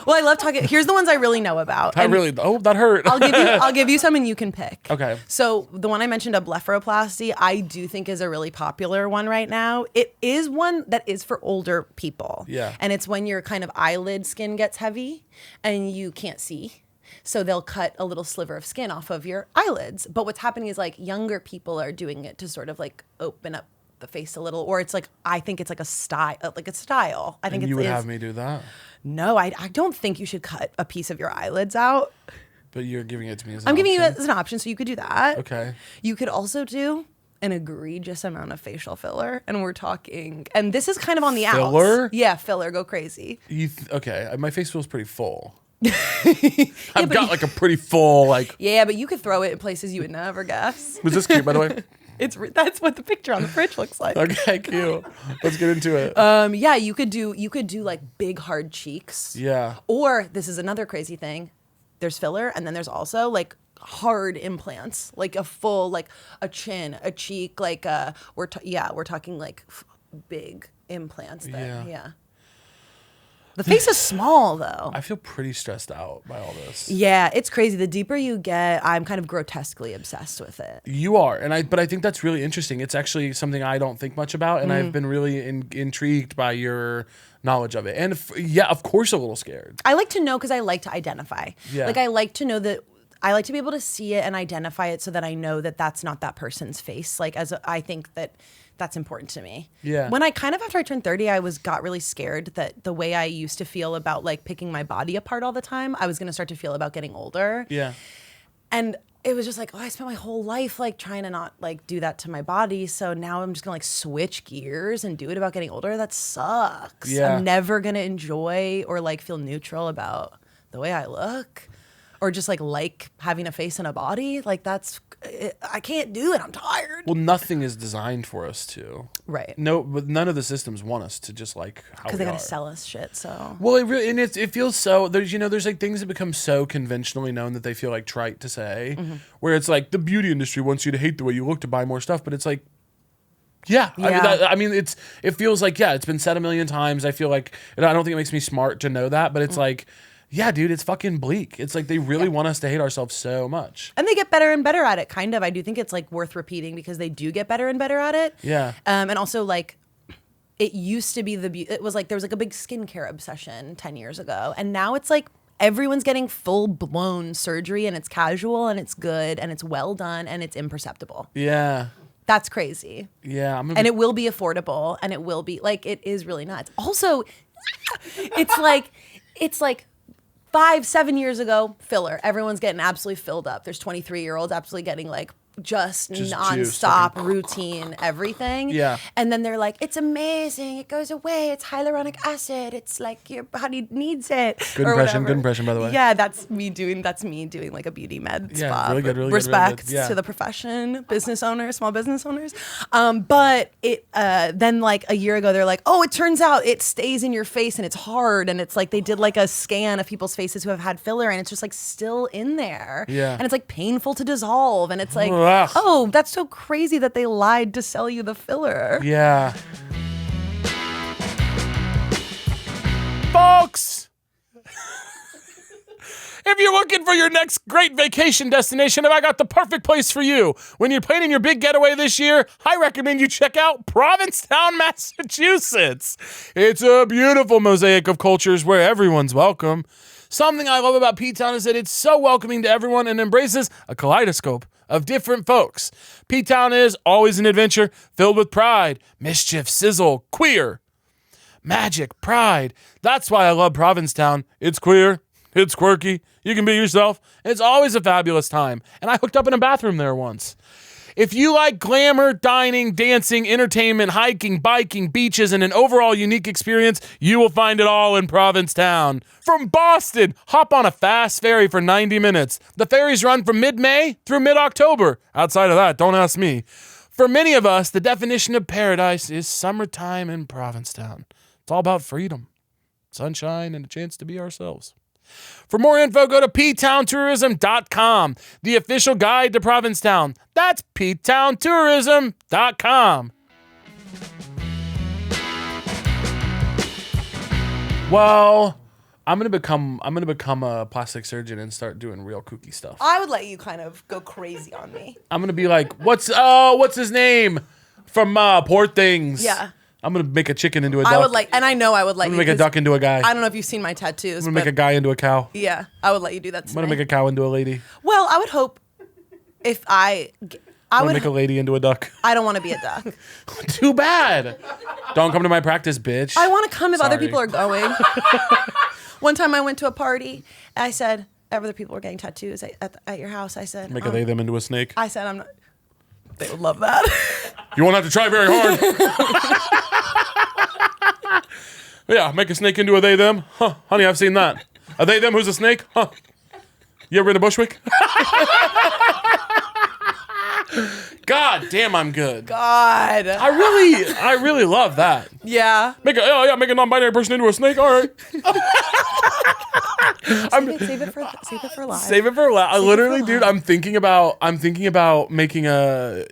well, I love talking. Here's the ones I really know about. And That hurt. I'll give you some and you can pick. Okay. So the one I mentioned, a blepharoplasty, I do think is a really popular one right now. It is one that is for older people. Yeah. And it's when your kind of eyelid skin gets heavy and you can't see. So they'll cut a little sliver of skin off of your eyelids. But what's happening is like younger people are doing it to sort of like open up the face a little, or it's like, I think it's like a style, I think And you would have me do that? No, I don't think you should cut a piece of your eyelids out. But you're giving it to me as an I'm giving you option. it as an option, so you could do that. Okay. You could also do an egregious amount of facial filler, and we're talking, and this is kind of on the outs. Filler? Yeah, filler, go crazy. Okay, my face feels pretty full. Yeah, I've but got like a pretty full, like... Yeah, but you could throw it in places you would never guess. Was this cute, by the way? That's what the picture on the fridge looks like. Okay, cute. Let's get into it. Yeah, you could do like big hard cheeks. Yeah. Or this is another crazy thing. There's filler, and then there's also like hard implants, like a full, like a chin, a cheek, like we're talking like big implants. Yeah. The face is small though. I feel pretty stressed out by all this. Yeah, it's crazy. The deeper you get, I'm kind of grotesquely obsessed with it. You are, but I think that's really interesting. It's actually something I don't think much about, and I've been really intrigued by your knowledge of it. And of course, a little scared. I like to know because I like to identify. Yeah. Like I like to know that. I like to be able to see it and identify it so that I know that that's not that person's face. Like I think that that's important to me. Yeah. When I kind of, after I turned 30, got really scared that the way I used to feel about like picking my body apart all the time, I was going to start to feel about getting older. Yeah. And it was just like, oh, I spent my whole life like trying to not like do that to my body. So now I'm just gonna like switch gears and do it about getting older. That sucks. Yeah. I'm never gonna enjoy or like feel neutral about the way I look or just like having a face and a body. Like I can't do it. I'm tired. Well, nothing is designed for us to. Right. No, but none of the systems want us to just like how we Because they gotta are. sell us shit. So. Well, it really, and it feels so. There's like things that become so conventionally known that they feel like trite to say. Where it's like the beauty industry wants you to hate the way you look to buy more stuff, but it's like, yeah. I mean, it feels like it's been said a million times. I feel like I don't think it makes me smart to know that, but it's like. Yeah, dude, it's fucking bleak. It's like they really want us to hate ourselves so much. And they get better and better at it, kind of. I do think it's like worth repeating because they do get better and better at it. Yeah. And also like it used to be it was like there was like a big skincare obsession 10 years ago. And now it's like everyone's getting full blown surgery and it's casual and it's good and it's well done and it's imperceptible. Yeah. That's crazy. Yeah. And it will be affordable and it will be like, it is really nuts. Also, it's like 5-7 years ago, filler. Everyone's getting absolutely filled up. There's 23-year-olds absolutely getting like just nonstop routine everything. Yeah. And then they're like, it's amazing. It goes away. It's hyaluronic acid. It's like your body needs it. Good impression, by the way. Yeah, that's me doing like a beauty med spa. Really good, really Respect good. Yeah. to the profession, business owners, small business owners. But it then like a year ago, they're like, oh, it turns out it stays in your face and it's hard. And it's like they did like a scan of people's faces who have had filler and it's just like still in there. Yeah. And it's like painful to dissolve. And it's like, Ugh. oh, that's so crazy that they lied to sell you the filler. Yeah. Folks, if you're looking for your next great vacation destination, have I got the perfect place for you? When you're planning your big getaway this year, I recommend you check out Provincetown, Massachusetts. It's a beautiful mosaic of cultures where everyone's welcome. Something I love about P-Town is that it's so welcoming to everyone and embraces a kaleidoscope of different folks. P-Town is always an adventure filled with pride, mischief, sizzle, queer, magic, pride. That's why I love Provincetown. It's queer, it's quirky, you can be yourself. It's always a fabulous time. And I hooked up in a bathroom there once. If you like glamour, dining, dancing, entertainment, hiking, biking, beaches, and an overall unique experience, you will find it all in Provincetown. From Boston, hop on a fast ferry for 90 minutes. The ferries run from mid-May through mid-October. Outside of that, don't ask me. For many of us, the definition of paradise is summertime in Provincetown. It's all about freedom, sunshine, and a chance to be ourselves. For more info, go to ptowntourism.com, the official guide to Provincetown. That's ptowntourism.com. Well, I'm gonna become a plastic surgeon and start doing real kooky stuff. I would let you kind of go crazy on me. I'm gonna be like, what's his name from Poor Things? Yeah. I'm gonna make a chicken into a duck. I would like, and I know I would let I'm you gonna make a duck into a guy. I don't know if you've seen my tattoos. I'm gonna make a guy into a cow. Yeah, I would let you do that. I'm gonna make a cow into a lady. Well, I would hope if I would make a lady into a duck. I don't want to be a duck. Too bad. Don't come to my practice, bitch. I want to come if other Sorry. people are going. One time I went to a party. And I said, other people were getting tattoos at your house. I said, Make a they them into a snake. I said, I'm not. They would love that. You won't have to try very hard. Yeah, make a snake into a they them. Huh, honey, I've seen that. A they them who's a snake? Huh. You ever been to Bushwick? God damn, I'm good. God. I really love that. Yeah. Make a non-binary person into a snake. All right. Save it for live. Save it for last. I literally, dude, I'm thinking about making a.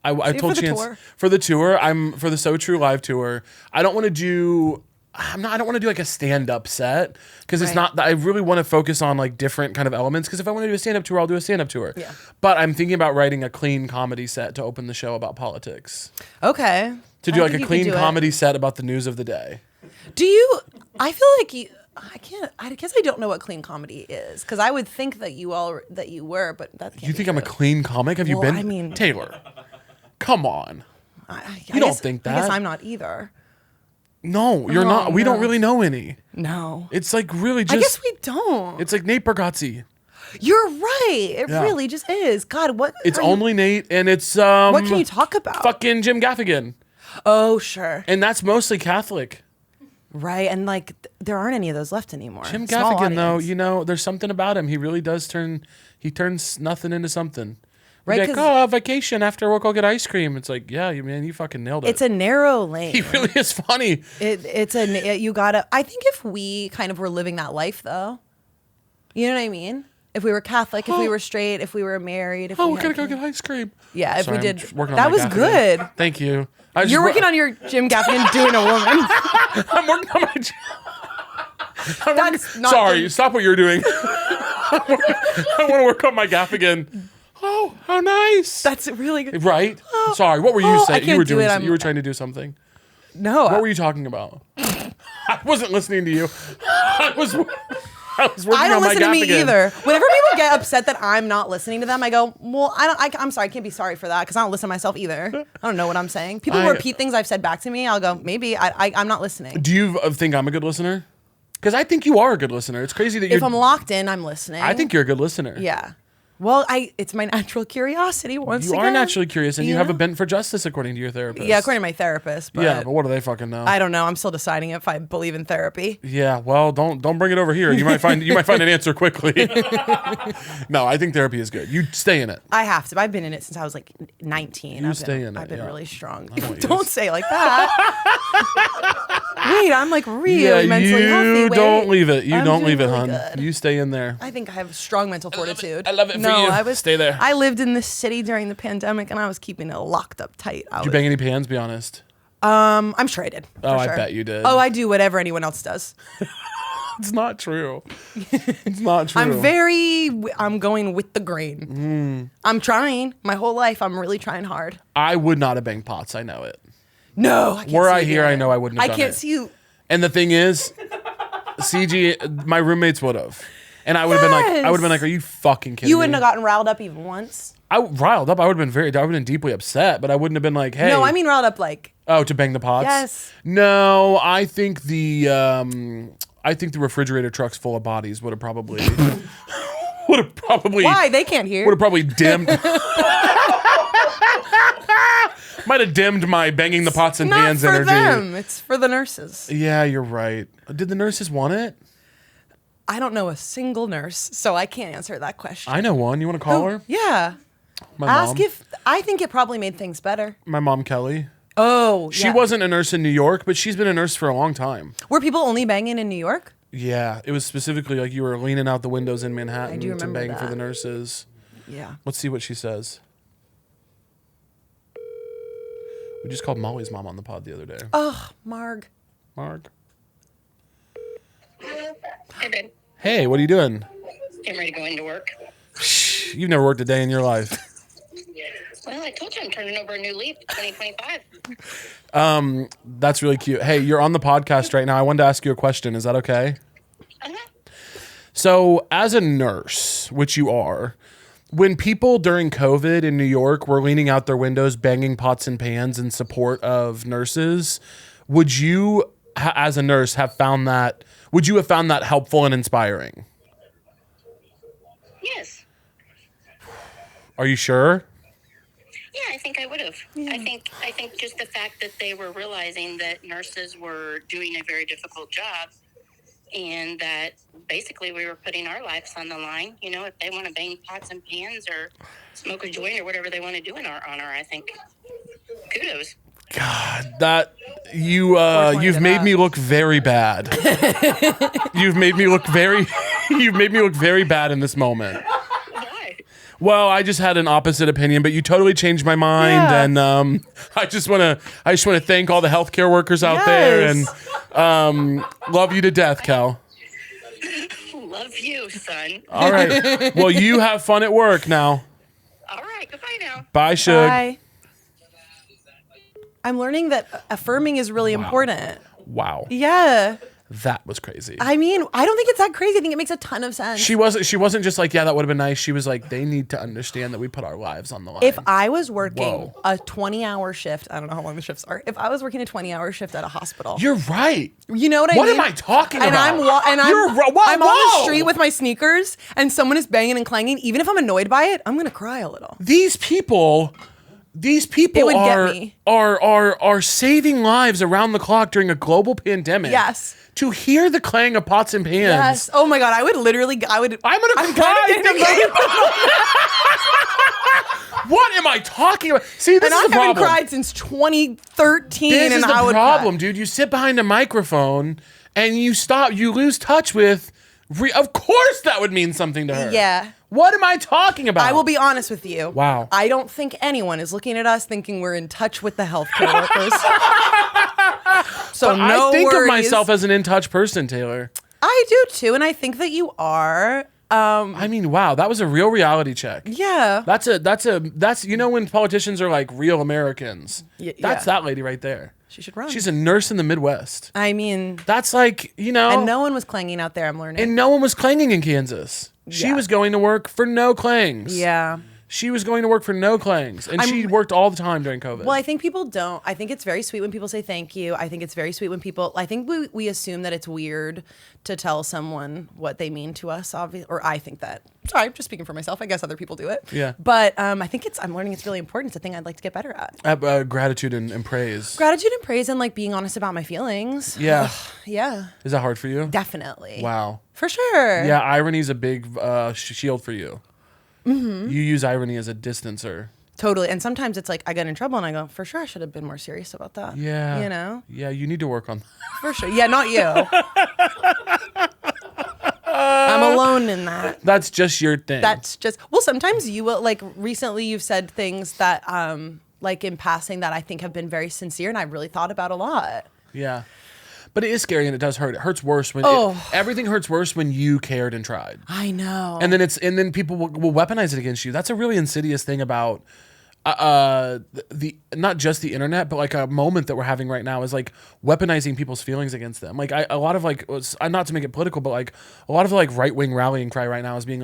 I told Chance for the tour. For the So True live tour. I don't want to do. I don't want to do like a stand-up set because it's not. I really want to focus on like different kind of elements. Because if I want to do a stand-up tour, I'll do a stand-up tour. Yeah. But I'm thinking about writing a clean comedy set to open the show about politics. Okay. To do like a clean comedy set about the news of the day. Do you? I feel like you. I can't. I guess I don't know what clean comedy is because I would think that you were, but that can't. You think I'm a clean comic? Have you been? I mean, Taylor, come on. You don't think that? I guess I'm not either. No, you're not. We don't really know any. No. It's like really just. I guess we don't. It's like Nate Bargatze. You're right. It Yeah. really just is. God, what? It's are you- only Nate, and it's What can you talk about? fucking Jim Gaffigan, Oh, sure. and that's mostly Catholic. Right, and like there aren't any of those left anymore. Jim Small Gaffigan, though, audience. you know, there's something about him. He really does turns nothing into something. Right, Right, like, 'cause- vacation after work, I'll get ice cream. It's like, yeah, man, you fucking nailed it. It's a narrow lane. He really is funny. You gotta. I think if we kind of were living that life, though, you know what I mean. If we were Catholic, if we were straight, if we were married, if Oh, we we're had gonna go kids. get ice cream. Yeah, if Sorry, we I'm did, working on that my was Gaffigan. good. Thank you. You're working on your Jim Gaffigan doing a woman. I'm working on my. That's not Sorry, the- stop what you're doing. I want to work on my Gaffigan. Oh, how nice. That's really good. Right? Sorry, what were you I saying? You can't were do doing. it. You were trying to do something. No, What were you talking about? I wasn't listening to you. I was working I don't on my listen to me Gaffigan. either. Whenever people get upset that I'm not listening to them, I go, "Well, I'm sorry. I can't be sorry for that because I don't listen to myself either. I don't know what I'm saying. People repeat things I've said back to me. I'll go, maybe I'm not listening. Do you think I'm a good listener? Because I think you are a good listener. It's crazy that you're. If I'm locked in, I'm listening. I think you're a good listener. Yeah. Well, it's my natural curiosity. Once You again. are naturally curious, and you have a know? bent for justice, according to your therapist. Yeah, according to my therapist. But Yeah, but what do they fucking know? I don't know. I'm still deciding if I believe in therapy. Yeah, well, don't bring it over here. You might find an answer quickly. No, I think therapy is good. You stay in it. I have to. I've been in it since I was like 19. You stay in it, I've been yeah. really strong. I want you Don't to- say it like that. Wait, I'm like really Yeah, mentally healthy. you Wait. don't leave it. You I'm don't doing leave it, really hon. good. You stay in there. I think I have strong mental fortitude. I love it for no, you. Stay there. I lived in this city during the pandemic, and I was keeping it locked up tight. Did you bang any pans? Be honest. I'm sure I did. Oh, for I sure. bet you did. Oh, I do whatever anyone else does. It's not true. It's not true. I'm going with the grain. I'm trying. My whole life, I'm really trying hard. I would not have banged pots. I know it. No, I can't Were see I you here, doing I it. know I wouldn't have I done can't it. see you. And the thing is, CG, my roommates would have, and I would have been like, "Are you fucking kidding You me?" wouldn't have gotten riled up even once. I riled up. I would have been deeply upset, but I wouldn't have been like, "Hey." No, I mean riled up like. Oh, to bang the pots? Yes. No, I think the refrigerator trucks full of bodies would have probably Why? They can't hear. would have probably dimmed. Might have dimmed my banging the pots and Not pans for energy. them. It's for the nurses. Yeah, you're right. Did the nurses want it? I don't know a single nurse, so I can't answer that question. I know one. You want to call her? Yeah. My Ask mom. if I think it probably made things better. My mom, Kelly. Oh, She yeah. wasn't a nurse in New York, but she's been a nurse for a long time. Were people only banging in New York? Yeah, it was specifically like you were leaning out the windows in Manhattan I do to remember bang for that. the nurses. Yeah. Let's see what she says. We just called Molly's mom on the pod the other day. Oh, Marg. Mark. Hey, babe. Hey, what are you doing? Getting ready to go into work. You've never worked a day in your life. Well, I told you I'm turning over a new leaf, 2025. That's really cute. Hey, you're on the podcast right now. I wanted to ask you a question. Is that okay? Uh-huh. So, as a nurse, which you are, when people during COVID in New York were leaning out their windows, banging pots and pans in support of nurses, would you, as a nurse, have found that? Would you have found that helpful and inspiring? Yes. Are you sure? Yeah, I think I would have. I think just the fact that they were realizing that nurses were doing a very difficult job and that basically we were putting our lives on the line. You know, if they want to bang pots and pans or smoke a joint or whatever they want to do in our honor, I think kudos. That you've made me look very bad. You've made me look very bad in this moment. Why? Well, I just had an opposite opinion, but you totally changed my mind, Yeah. and I just want to thank all the healthcare workers out there, and love you to death, Cal. Love you, son. All right. Well, you have fun at work now. All right, goodbye now. Bye, Shug. Bye. I'm learning that affirming is really important. Wow. Yeah. That was crazy. I mean, I don't think it's that crazy. I think it makes a ton of sense. She wasn't just like, yeah, that would have been nice. She was like, they need to understand that we put our lives on the line. If I was working Whoa. a 20-hour shift, I don't know how long the shifts are. If I was working a 20-hour shift at a hospital. You're right. You know what I What mean? am I talking and about? I'm on the whoa. street with my sneakers and someone is banging and clanging. Even if I'm annoyed by it, I'm going to cry a little. These people It would get me. are saving lives around the clock during a global pandemic. Yes. To hear the clang of pots and pans. Yes. Oh my God. I'm gonna I'm cry. getting emotional. What am I talking about? See, this And is I the problem. haven't cried since 2013. This is and I the would problem, cry. dude. You sit behind a microphone and you lose touch with. Of course, that would mean something to her. Yeah. What am I talking about? I will be honest with you. Wow. I don't think anyone is looking at us thinking we're in touch with the healthcare workers. So But no I think worries. of myself as an in touch person, Taylor. I do too, and I think that you are. I mean, wow, that was a real reality check. Yeah. That's when politicians are like real Americans. Yeah. That's that lady right there. She should run. She's a nurse in the Midwest. I mean, That's like, and no one was clanging out there. I'm learning. and no one was clanging in Kansas. She Yeah. was going to work for no clangs. Yeah. She was going to work for no clangs. And she worked all the time during COVID. Well, I think people don't. I think it's very sweet when people say thank you. I think it's very sweet when people. I think we assume that it's weird to tell someone what they mean to us. Obviously, or I think that. Sorry, I'm just speaking for myself. I guess other people do it. Yeah. But I think I'm learning it's really important. It's a thing I'd like to get better at. Gratitude and praise. Gratitude and praise and like being honest about my feelings. Yeah. Yeah. Is that hard for you? Definitely. Wow. For sure. Yeah, irony's a big shield for you. Mm-hmm. You use irony as a distancer. Totally. And sometimes it's like I get in trouble and I go, for sure I should have been more serious about that. Yeah. You know? Yeah, you need to work on that. For sure. Yeah, not you. I'm alone in that. That's just your thing. That's just sometimes you will like recently you've said things that like in passing that I think have been very sincere and I really thought about a lot. Yeah. But it is scary and it does hurt. It hurts worse when everything hurts worse when you cared and tried. I know. And then people will weaponize it against you. That's a really insidious thing about the not just the internet, but like a moment that we're having right now is like weaponizing people's feelings against them. Like a lot of like, not to make it political, but like a lot of like right wing rallying cry right now is being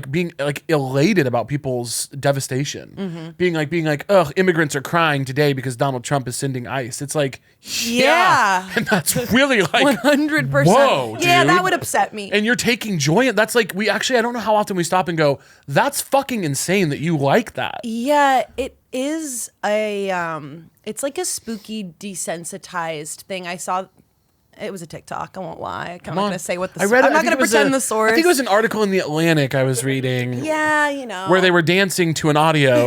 being elated about people's devastation. Mm-hmm. Being like, ugh, immigrants are crying today because Donald Trump is sending ICE. It's like, Yeah. and that's really like 100%. Whoa, yeah, dude. that would upset me. And you're taking joy in that's like I don't know how often we stop and go, that's fucking insane that you like that. Yeah, it is it's like a spooky desensitized thing. I saw it was a TikTok. I won't lie. I'm not going to say what the I read it. I'm not going to pretend the source. I think it was an article in the Atlantic I was reading. Yeah, you know. Where they were dancing to an audio.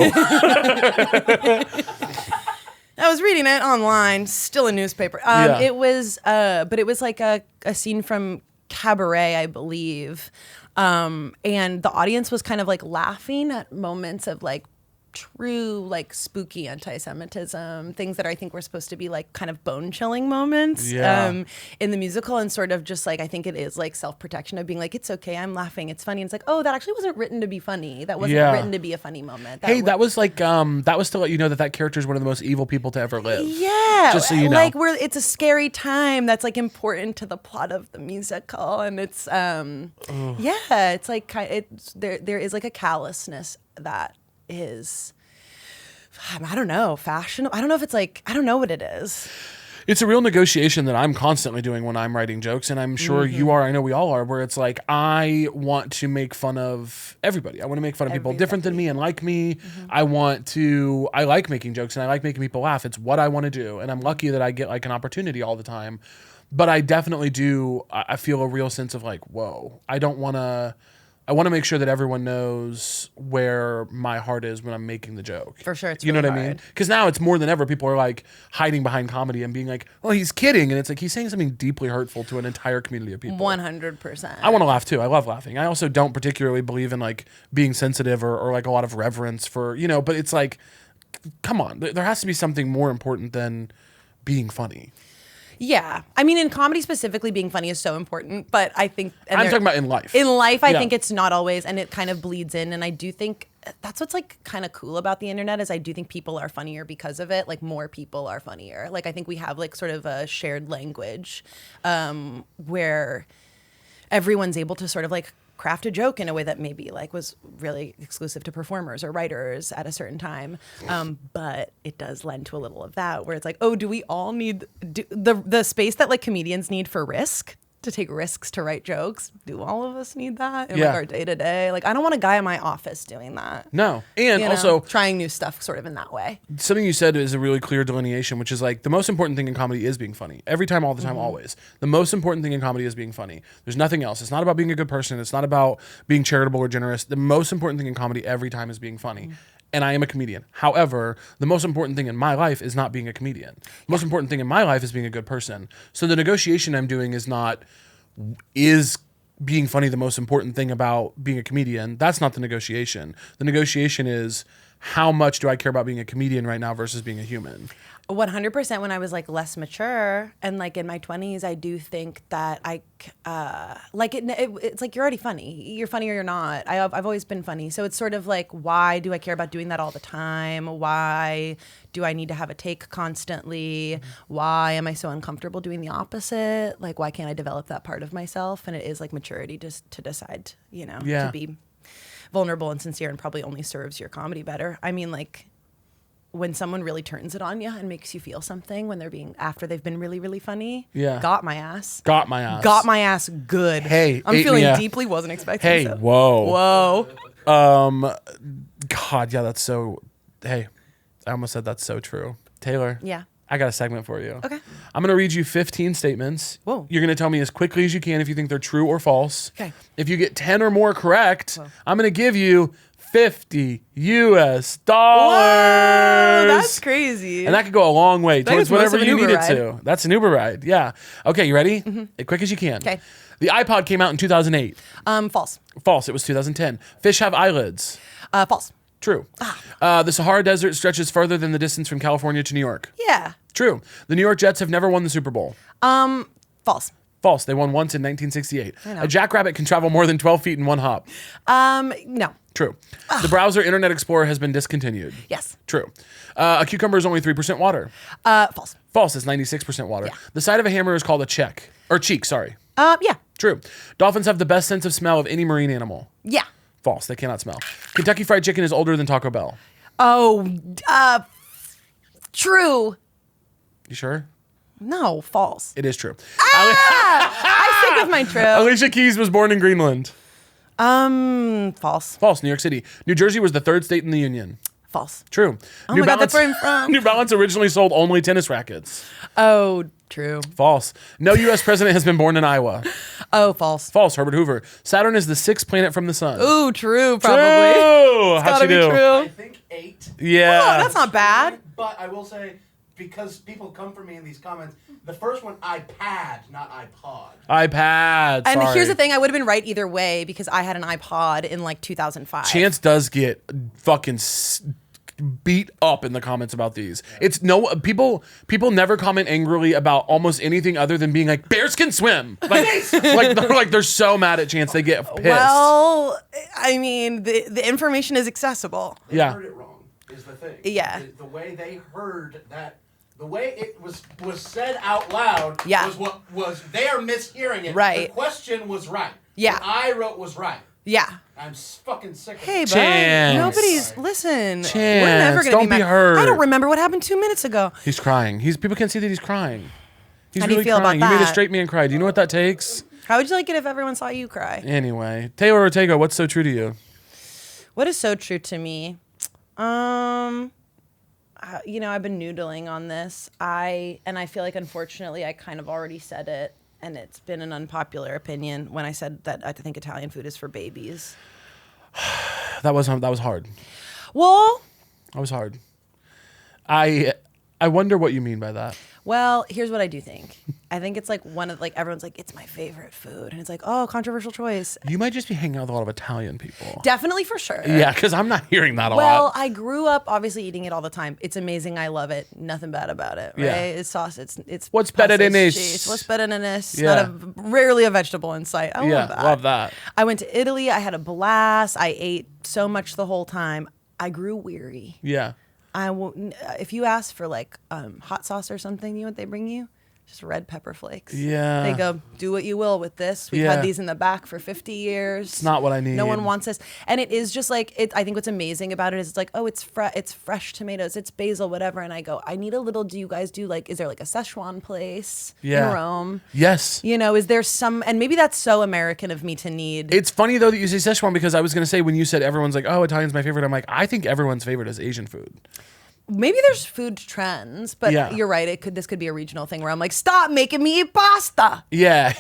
I was reading it online, still a newspaper. Yeah. It was, but it was like a scene from Cabaret, I believe. And the audience was kind of like laughing at moments of like true, like spooky anti-Semitism, things that I think were supposed to be like kind of bone-chilling moments in the musical, and sort of just like, I think it is like self-protection of being like, it's okay, I'm laughing, it's funny. And it's like, oh, that actually wasn't written to be funny. That wasn't written to be a funny moment. That was like, that was to let you know that character is one of the most evil people to ever live. Yeah. Just so you know. Like it's a scary time that's like important to the plot of the musical. And it's, it's like, there is like a callousness that is, I don't know, fashion. I don't know if it's like, I don't know what it is. It's a real negotiation that I'm constantly doing when I'm writing jokes, and I'm sure you are. I know we all are, where it's like, I want to make fun of everybody. I want to make fun of people different than me and like me. I like making jokes and I like making people laugh. It's what I want to do. And I'm lucky that I get like an opportunity all the time. But I definitely do. I feel a real sense of like, whoa, I want to make sure that everyone knows where my heart is when I'm making the joke. For sure. It's you know really what I mean? hard. Because now it's more than ever. People are like hiding behind comedy and being like, well, he's kidding. And it's like, he's saying something deeply hurtful to an entire community of people. 100%. I want to laugh too. I love laughing. I also don't particularly believe in like being sensitive or like a lot of reverence for, but it's like, come on, there has to be something more important than being funny. Yeah. I mean, in comedy specifically, being funny is so important, but I think... I'm talking about in life. In life, I think it's not always, and it kind of bleeds in, and I do think that's what's like kind of cool about the internet is I do think people are funnier because of it. Like more people are funnier. Like I think we have like sort of a shared language where everyone's able to sort of like craft a joke in a way that maybe like was really exclusive to performers or writers at a certain time. But it does lend to a little of that where it's like, oh, do we all need the space that like comedians need for risk? To take risks to write jokes. Do all of us need that in like our day to day? Like I don't want a guy in my office doing that. No. And also trying new stuff sort of in that way. Something you said is a really clear delineation, which is like the most important thing in comedy is being funny. Every time, all the time, always. The most important thing in comedy is being funny. There's nothing else. It's not about being a good person. It's not about being charitable or generous. The most important thing in comedy every time is being funny. And I am a comedian. However, the most important thing in my life is not being a comedian. The most important thing in my life is being a good person. So the negotiation I'm doing is being funny the most important thing about being a comedian. That's not the negotiation. The negotiation is how much do I care about being a comedian right now versus being a human. 100% when I was like less mature and like in my 20s, I do think that it's like you're already funny. You're funny or you're not. I've always been funny. So it's sort of like, why do I care about doing that all the time? Why do I need to have a take constantly? Why am I so uncomfortable doing the opposite? Like, why can't I develop that part of myself? And it is like maturity just to decide, to be vulnerable and sincere and probably only serves your comedy better. I mean, like, when someone really turns it on you and makes you feel something when after they've been really, really funny. Yeah. Got my ass. Got my ass good. Hey. I'm feeling deeply, wasn't expecting Hey, so. Whoa. God, yeah, that's so, hey, I almost said that's so true. Taylor. Yeah. I got a segment for you. Okay. I'm going to read you 15 statements. Whoa. You're going to tell me as quickly as you can if you think they're true or false. Okay. If you get 10 or more correct, I'm going to give you $50 US. Whoa, that's crazy. And that could go a long way towards whatever you need it ride. to. That's an Uber ride. Yeah. Okay, you ready? As quick as you can. Okay. The iPod came out in 2008. False. False. It was 2010. Fish have eyelids. False. True. The Sahara Desert stretches further than the distance from California to New York. Yeah. True. The New York Jets have never won the Super Bowl. False. False. They won once in 1968. A jackrabbit can travel more than 12 feet in one hop. No. True. The browser Internet Explorer has been discontinued. Yes. True. A cucumber is only 3% water. False. False. It's 96% water. Yeah. The side of a hammer is called a cheek. Or cheek, sorry. Yeah. True. Dolphins have the best sense of smell of any marine animal. Yeah. False. They cannot smell. Kentucky Fried Chicken is older than Taco Bell. Oh, true. You sure? No, false. It is true. I stick with my true. Alicia Keys was born in Greenland. False. False. New York City. New Jersey was the third state in the union. False. True. Oh my God, that's where I'm from. New Balance originally sold only tennis rackets. Oh, true. False. No U.S. president has been born in Iowa. Oh, false. False. Herbert Hoover. Saturn is the sixth planet from the sun. Ooh, true, probably. True. How'd she do? True. I think 8. Yeah. Oh, that's not bad. But I will say, because people come for me in these comments, the first one, iPad, not iPod. iPad. And sorry. here's the thing, I would have been right either way because I had an iPod in like 2005. Chance does get fucking beat up in the comments about these. It's no people never comment angrily about almost anything other than being like, bears can swim. Like they're so mad at Chance they get pissed. Well, I mean, the information is accessible. They heard it wrong, is the thing. Yeah. The way they heard that, the way it was said out loud was what was, they are mishearing it. Right. The question was right. Yeah. What I wrote was right. Yeah. I'm fucking sick of Hey, it. bud. Listen. Chance, We're never going to don't be mad. be hurt. I don't remember what happened 2 minutes ago. He's crying. People can't see that he's crying. He's How do you really feel crying. about You made a that? straight man cry. Do you know what that takes? How would you like it if everyone saw you cry? Anyway, Taylor Ortega, what's so true to you? What is so true to me? I've been noodling on this. I feel like unfortunately I kind of already said it, and it's been an unpopular opinion when I said that I think Italian food is for babies. That was hard. Well, That was hard. I wonder what you mean by that. Well, here's what I do think. I think it's like one of like everyone's like it's my favorite food, and it's like oh controversial choice. You might just be hanging out with a lot of Italian people. Definitely for sure. Yeah, because I'm not hearing that a lot. Well, I grew up obviously eating it all the time. It's amazing. I love it. Nothing bad about it. Right? Yeah. It's sauce. It's What's better than sausage, this? cheese. What's better than this? Yeah. Rarely a vegetable in sight. I love that. I I went to Italy. I had a blast. I ate so much the whole time. I grew weary. Yeah. If you ask for like hot sauce or something, you know what they bring you? Just red pepper flakes. Yeah. They go, do what you will with this. We've had these in the back for 50 years. It's not what I need. No one wants this. And it is just like, I think what's amazing about it is it's like, oh, it's fresh tomatoes, it's basil, whatever. And I go, I need a little, do you guys do like, is there like a Szechuan place in Rome? Yes. You know, is there some, and maybe that's so American of me to need. It's funny though that you say Szechuan because I was going to say when you said everyone's like, oh, Italian's my favorite. I'm like, I think everyone's favorite is Asian food. Maybe there's food trends, but you're right. This could be a regional thing where I'm like, stop making me eat pasta. Yeah.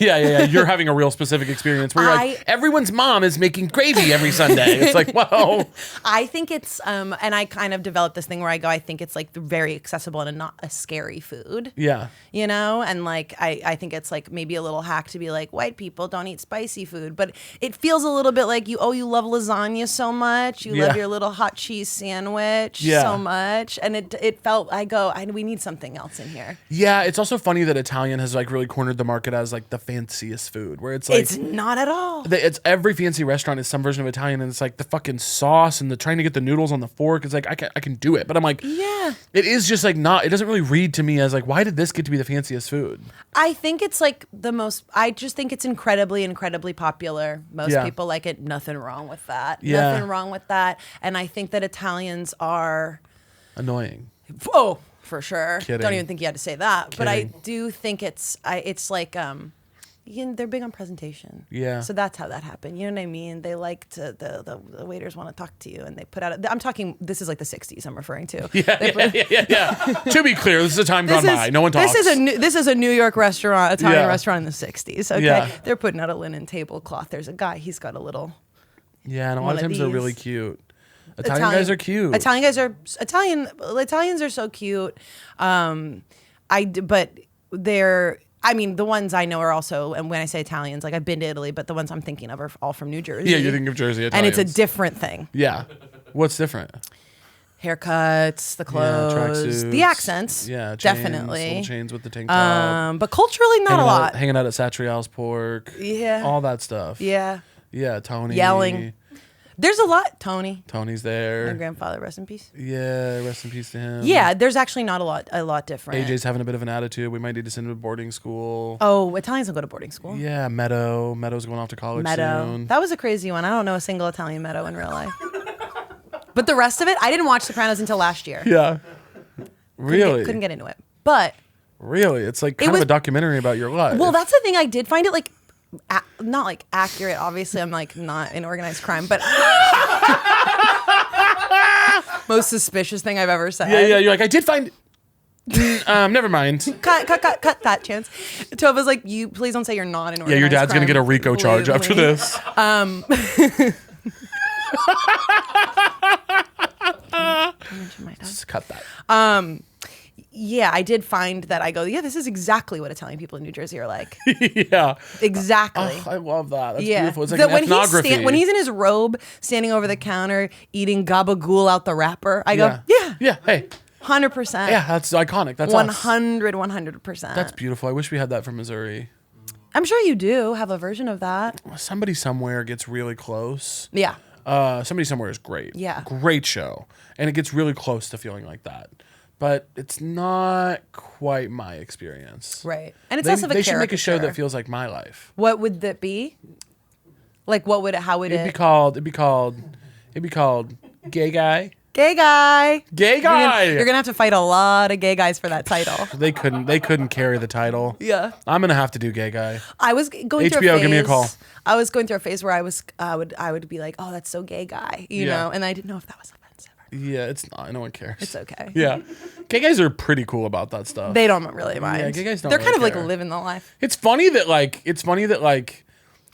You're having a real specific experience where you're like, everyone's mom is making gravy every Sunday. It's like, whoa. I think it's, and I kind of developed this thing where I go, I think it's like very accessible and not a scary food. Yeah. You know, and like I think it's like maybe a little hack to be like white people don't eat spicy food, but it feels a little bit like you love lasagna so much, you love your little hot cheese sandwich so much. And it felt, we need something else in here. Yeah, it's also funny that Italian has like really cornered the market as like the fanciest food, where it's like it's not at all. It's every fancy restaurant is some version of Italian, and it's like the fucking sauce and the trying to get the noodles on the fork. It's like I can do it, but I'm like, yeah, it is just like not. It doesn't really read to me as like, why did this get to be the fanciest food? I think it's like the most. I just think it's incredibly, incredibly popular. Most people like it. Nothing wrong with that. Yeah. Nothing wrong with that. And I think that Italians are annoying. Oh, for sure. Kidding. Don't even think you had to say that. Kidding. But I do think it's like they're big on presentation. Yeah. So that's how that happened. You know what I mean? They like to the waiters want to talk to you, and they put out. I'm talking. This is like the '60s. I'm referring to. Yeah. To be clear, this is a time gone by. No one talks. This is a New York restaurant, Italian restaurant in the '60s. Okay. Yeah. They're putting out a linen tablecloth. There's a guy. He's got a little. Yeah, and a lot of times they're really cute. Italian guys are cute. Italians are so cute. But they're. I mean, the ones I know are also, and when I say Italians, like I've been to Italy, but the ones I'm thinking of are all from New Jersey. Yeah, you think of Jersey Italians. And it's a different thing. Yeah. What's different? Haircuts, the clothes, the accents. Yeah, chains, definitely. Little chains with the tank top. But culturally, not a lot. Hanging out at Satrial's Pork. Yeah. All that stuff. Yeah. Yeah, Tony. Yelling. There's a lot. Tony's there. My grandfather, rest in peace. Yeah, rest in peace to him. Yeah, there's actually not a lot different. AJ's having a bit of an attitude. We might need to send him to boarding school. Oh, Italians don't go to boarding school. Yeah, Meadow's going off to college soon. That was a crazy one. I don't know a single Italian Meadow in real life. But the rest of it, I didn't watch Sopranos until last year. Yeah. Really? Couldn't get into it. But really, it's like kind of a documentary about your life. Well, that's the thing. I did find it like not like accurate. Obviously, I'm like not in organized crime, but most suspicious thing I've ever said. Yeah. You're like, I did find. Never mind. Cut that chance. Tova's like, you please don't say you're not in organized crime. Yeah, your dad's gonna get a RICO charge after this. Just cut that. Yeah, I did find that I go, yeah, this is exactly what Italian people in New Jersey are like. Yeah. Exactly. Oh, I love that. That's beautiful. It's like an when ethnography. When he's in his robe, standing over the counter, eating gabagool out the wrapper, I go, yeah, hey. 100%. Yeah, that's iconic. That's 100%. That's beautiful. I wish we had that from Missouri. I'm sure you do have a version of that. Somebody Somewhere gets really close. Yeah. Somebody Somewhere is great. Yeah. Great show. And it gets really close to feeling like that. But it's not quite my experience. Right. And it's also they should make a show that feels like my life. What would that be? Like how would it It'd be called Gay Guy. Gay Guy. Gay Guy. You're gonna have to fight a lot of gay guys for that title. They couldn't carry the title. Yeah. I'm gonna have to do Gay Guy. I was going through a HBO, phase. give me a call. I was going through a phase where I would be like, oh, that's so Gay Guy, you know, and I didn't know if that was offensive. Yeah, it's not. No one cares. It's okay. Yeah. Gay guys are pretty cool about that stuff. They don't really mind. Yeah, gay guys don't They're really kind of care. like living the life. It's funny that like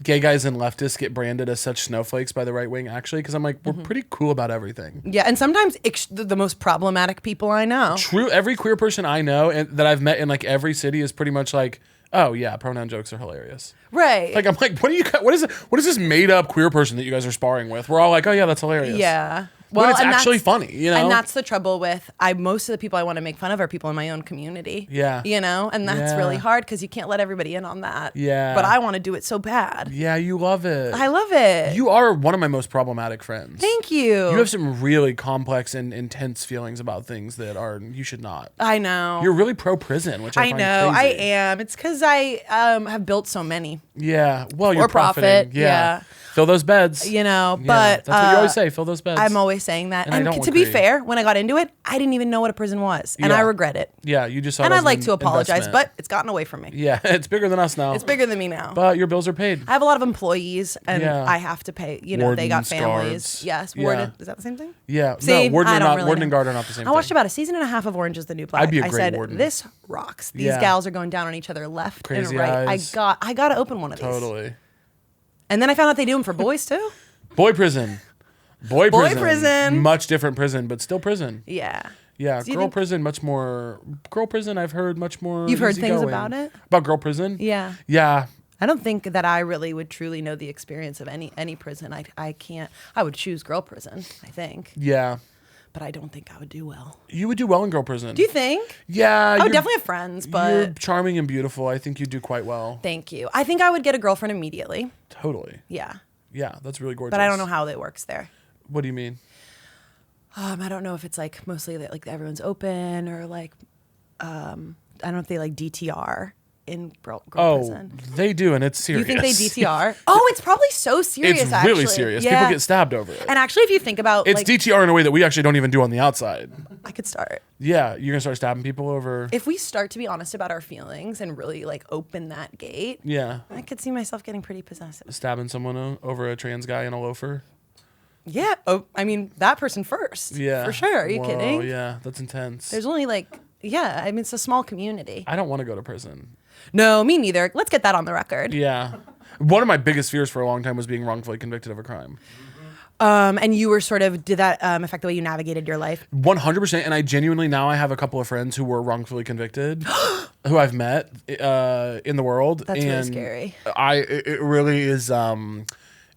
gay guys and leftists get branded as such snowflakes by the right wing, actually, because I'm like, we're pretty cool about everything. Yeah, and sometimes the most problematic people I know. True. Every queer person I know and that I've met in like every city is pretty much like, oh yeah, pronoun jokes are hilarious. Right. Like I'm like, what is this made up queer person that you guys are sparring with? We're all like, oh yeah, that's hilarious. Yeah. Well, it's actually funny, you know? And that's the trouble with, most of the people I want to make fun of are people in my own community. Yeah. You know? And that's Yeah. really hard because you can't let everybody in on that. Yeah. But I want to do it so bad. Yeah, you love it. I love it. You are one of my most problematic friends. Thank you. You have some really complex and intense feelings about things that you should not. I know. You're really pro-prison, which I find know. crazy. I am. It's because I have built so many. Yeah. Well, you're For profit, profiting. yeah. Fill those beds. You know, Yeah, but that's what you always say. Fill those beds. I'm always saying that. And I don't to be agree. fair, when I got into it, I didn't even know what a prison was, and Yeah. I regret it. Yeah, you just saw And it I'd as like an to apologize, investment. but it's gotten away from me. Yeah, it's bigger than us now. It's bigger than me now. But your bills are paid. I have a lot of employees, and Yeah. I have to pay. You know, they got Wardens, families. guards. Yes, Yeah. warden. Is that the same thing? Yeah. See, no, warden, I are don't not, really warden know. and guard are not the same I watched thing. about a season and a half of Orange is the New Black. I'd be a I great said, warden. this rocks. These Yeah. gals are going down on each other left Crazy and right. eyes. I got to open one of these. Totally. And then I found out they do them for boys too. Boy prison. Boy prison. Much different prison, but still prison. Yeah. Yeah, Do you girl think- prison, much more. Girl prison, I've heard much more. You've heard things easygoing. about it? About girl prison? Yeah. Yeah. I don't think that I really would truly know the experience of any prison. I can't. I would choose girl prison, I think. Yeah. But I don't think I would do well. You would do well in girl prison. Do you think? Yeah. I would you're- definitely have friends, You're but charming and beautiful. I think you do quite well. thank you. I think I would get a girlfriend immediately. Totally. Yeah. Yeah, that's really gorgeous. But I don't know how it works there. What do you mean? I don't know if it's like mostly that like everyone's open or like I don't know if they like DTR in girl prison. They do, and it's serious. You think they DTR? Oh, it's probably so serious. It's actually. really serious. Yeah. People get stabbed over it. And actually, if you think about It's like, DTR in a way that we actually don't even do on the outside. I could start. Yeah, you're gonna start stabbing people over. If we start to be honest about our feelings and really like open that gate, Yeah, I could see myself getting pretty possessive. stabbing someone over a trans guy in a loafer. Yeah. Oh, I mean that person first. Yeah, For sure. Are you Whoa, kidding? Yeah, that's intense. There's only like, yeah. I mean, it's a small community. I don't want to go to prison. No, me neither. Let's get that on the record. Yeah, one of my biggest fears for a long time was being wrongfully convicted of a crime. And you were sort of, did that affect the way you navigated your life? 100%, and I genuinely now I have a couple of friends who were wrongfully convicted, who I've met in the world. That's really and scary. It really is.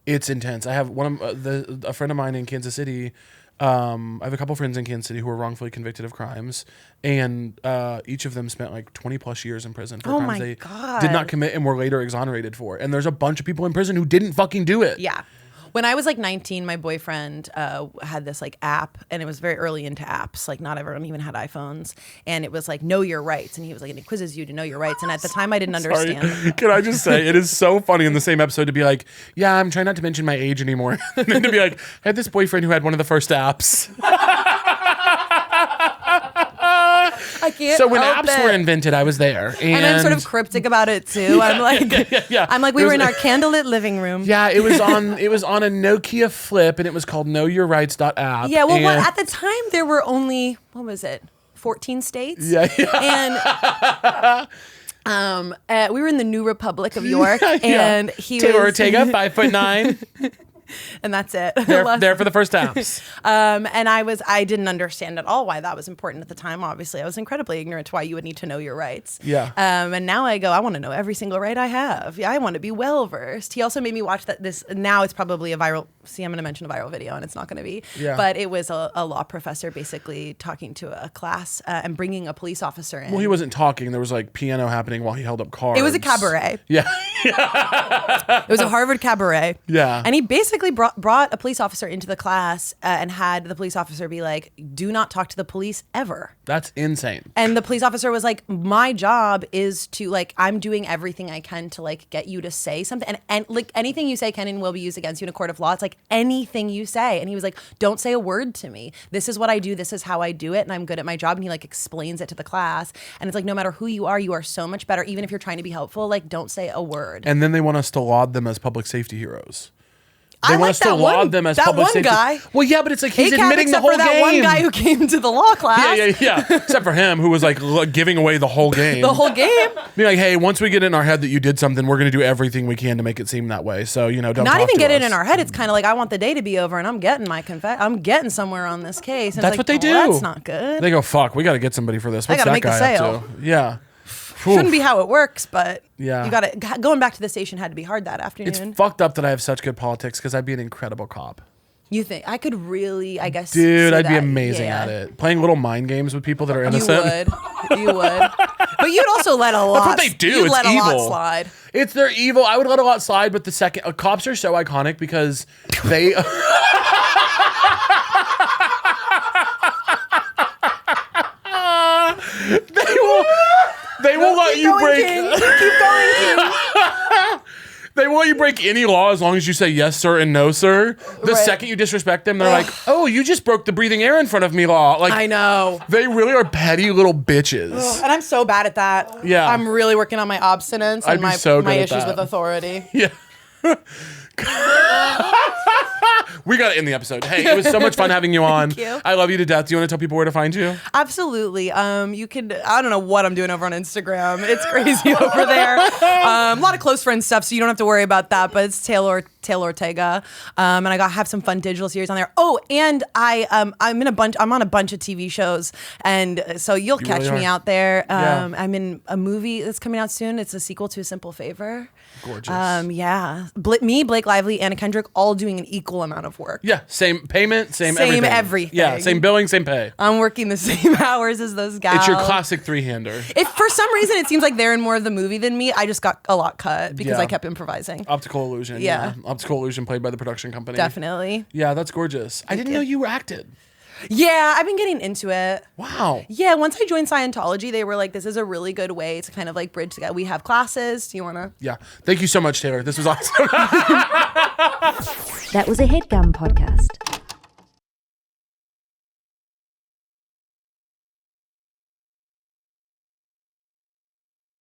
It's intense. I have a friend of mine in Kansas City. I have a couple friends in Kansas City who were wrongfully convicted of crimes, and each of them spent like 20 plus years in prison for crimes they did not commit and were later exonerated for. And there's a bunch of people in prison who didn't fucking do it. Yeah. When I was like 19, my boyfriend had this like app, and it was very early into apps. Like not everyone even had iPhones, and it was like know your rights, and he was like, and it quizzes you to know your rights. And at the time, I didn't understand. Can I just say it is so funny in the same episode to be like, yeah, I'm trying not to mention my age anymore, and then to be like, I had this boyfriend who had one of the first apps. I can't. So when help apps it. were invented, I was there, And I'm sort of cryptic about it too. I'm like, yeah. I'm like, we It were was- in our candlelit living room. Yeah, it was on a Nokia flip, and it was called KnowYourRights.app. Yeah. Well, and at the time there were only, what was it, 14 states. Yeah. And we were in the New Republic of York, and he Taylor was Ortega, 5'9", and that's it. there for the first apps. And I didn't understand at all why that was important at the time. Obviously, I was incredibly ignorant to why you would need to know your rights. Yeah. And now I go, I want to know every single right I have. Yeah, I want to be well versed. He also made me watch now it's probably a viral. See, I'm going to mention a viral video, and it's not going to be. Yeah. But it was a law professor basically talking to a class and bringing a police officer in. Well, he wasn't talking. There was like piano happening while he held up cards. It was a cabaret. Yeah. It was a Harvard cabaret. Yeah. And he basically brought a police officer into the class and had the police officer be like, do not talk to the police ever. That's insane. And the police officer was like, my job is to like, I'm doing everything I can to like get you to say something. And like anything you say can and will be used against you in a court of law. It's like anything you say. And he was like, don't say a word to me. This is what I do. This is how I do it. And I'm good at my job. And he like explains it to the class. And it's like, no matter who you are so much better. Even if you're trying to be helpful, like don't say a word. And then they want us to laud them as public safety heroes. They want us to laud them as public safety. That one guy. Well, yeah, but it's like he's ACAB, admitting the except whole for that game. one guy who came to the law class. Yeah. Except for him, who was like giving away the whole game. The whole game. Be like, hey, once we get in our head that you did something, we're going to do everything we can to make it seem that way. So, don't Not even get us. it in our head. It's kind of like, I want the day to be over and I'm getting my I'm getting somewhere on this case. And That's it's what they like, do. well, that's not good. They go, fuck, we got to get somebody for this. What's gotta that make the guy sale. up to? Yeah. Shouldn't be how it works, but Yeah. you got to, going back to the station had to be hard that afternoon. It's fucked up that I have such good politics because I'd be an incredible cop. You think I could really, I guess, Dude, see I'd be that. amazing at it. Playing little mind games with people that are innocent. You would. But you'd also let a lot. That's what they do. You'd It's let evil. a lot slide. They're evil. I would let a lot slide, but the second cops are so iconic because they they will let you break. Keep going, King. They won't let you break any law as long as you say yes, sir, and no, sir. The second you disrespect them, they're like, oh, you just broke the breathing air in front of me law. Like, I know. They really are petty little bitches. And I'm so bad at that. Yeah. I'm really working on my obstinance I'd and be my, so good my at issues that. with authority. Yeah. We got to end the episode. Hey, it was so much fun having you on. Thank you. I love you to death. Do you want to tell people where to find you? Absolutely. You can, I don't know what I'm doing over on Instagram. It's crazy over there. A lot of close friend stuff, so you don't have to worry about that, but it's Taylor Ortega. And I have some fun digital series on there. Oh, and I'm on a bunch of TV shows. And so you'll catch really me are. out there. Yeah. I'm in a movie that's coming out soon. It's a sequel to A Simple Favor. Gorgeous. Yeah. Me, Blake Lively, Anna Kendrick, all doing an equal amount of work. Yeah, same payment, same everything. Yeah, same billing, same pay. I'm working the same hours as those guys. It's your classic three-hander. If for some reason it seems like they're in more of the movie than me, I just got a lot cut because Yeah. I kept improvising. Optical illusion. Yeah. Optical illusion played by the production company. Definitely. Yeah, that's gorgeous. I didn't know you acted. Yeah, I've been getting into it. Wow. Yeah, once I joined Scientology, they were like, this is a really good way to kind of like bridge together. We have classes. Do you want to? Yeah. Thank you so much, Taylor. This was awesome. That was a Headgum podcast.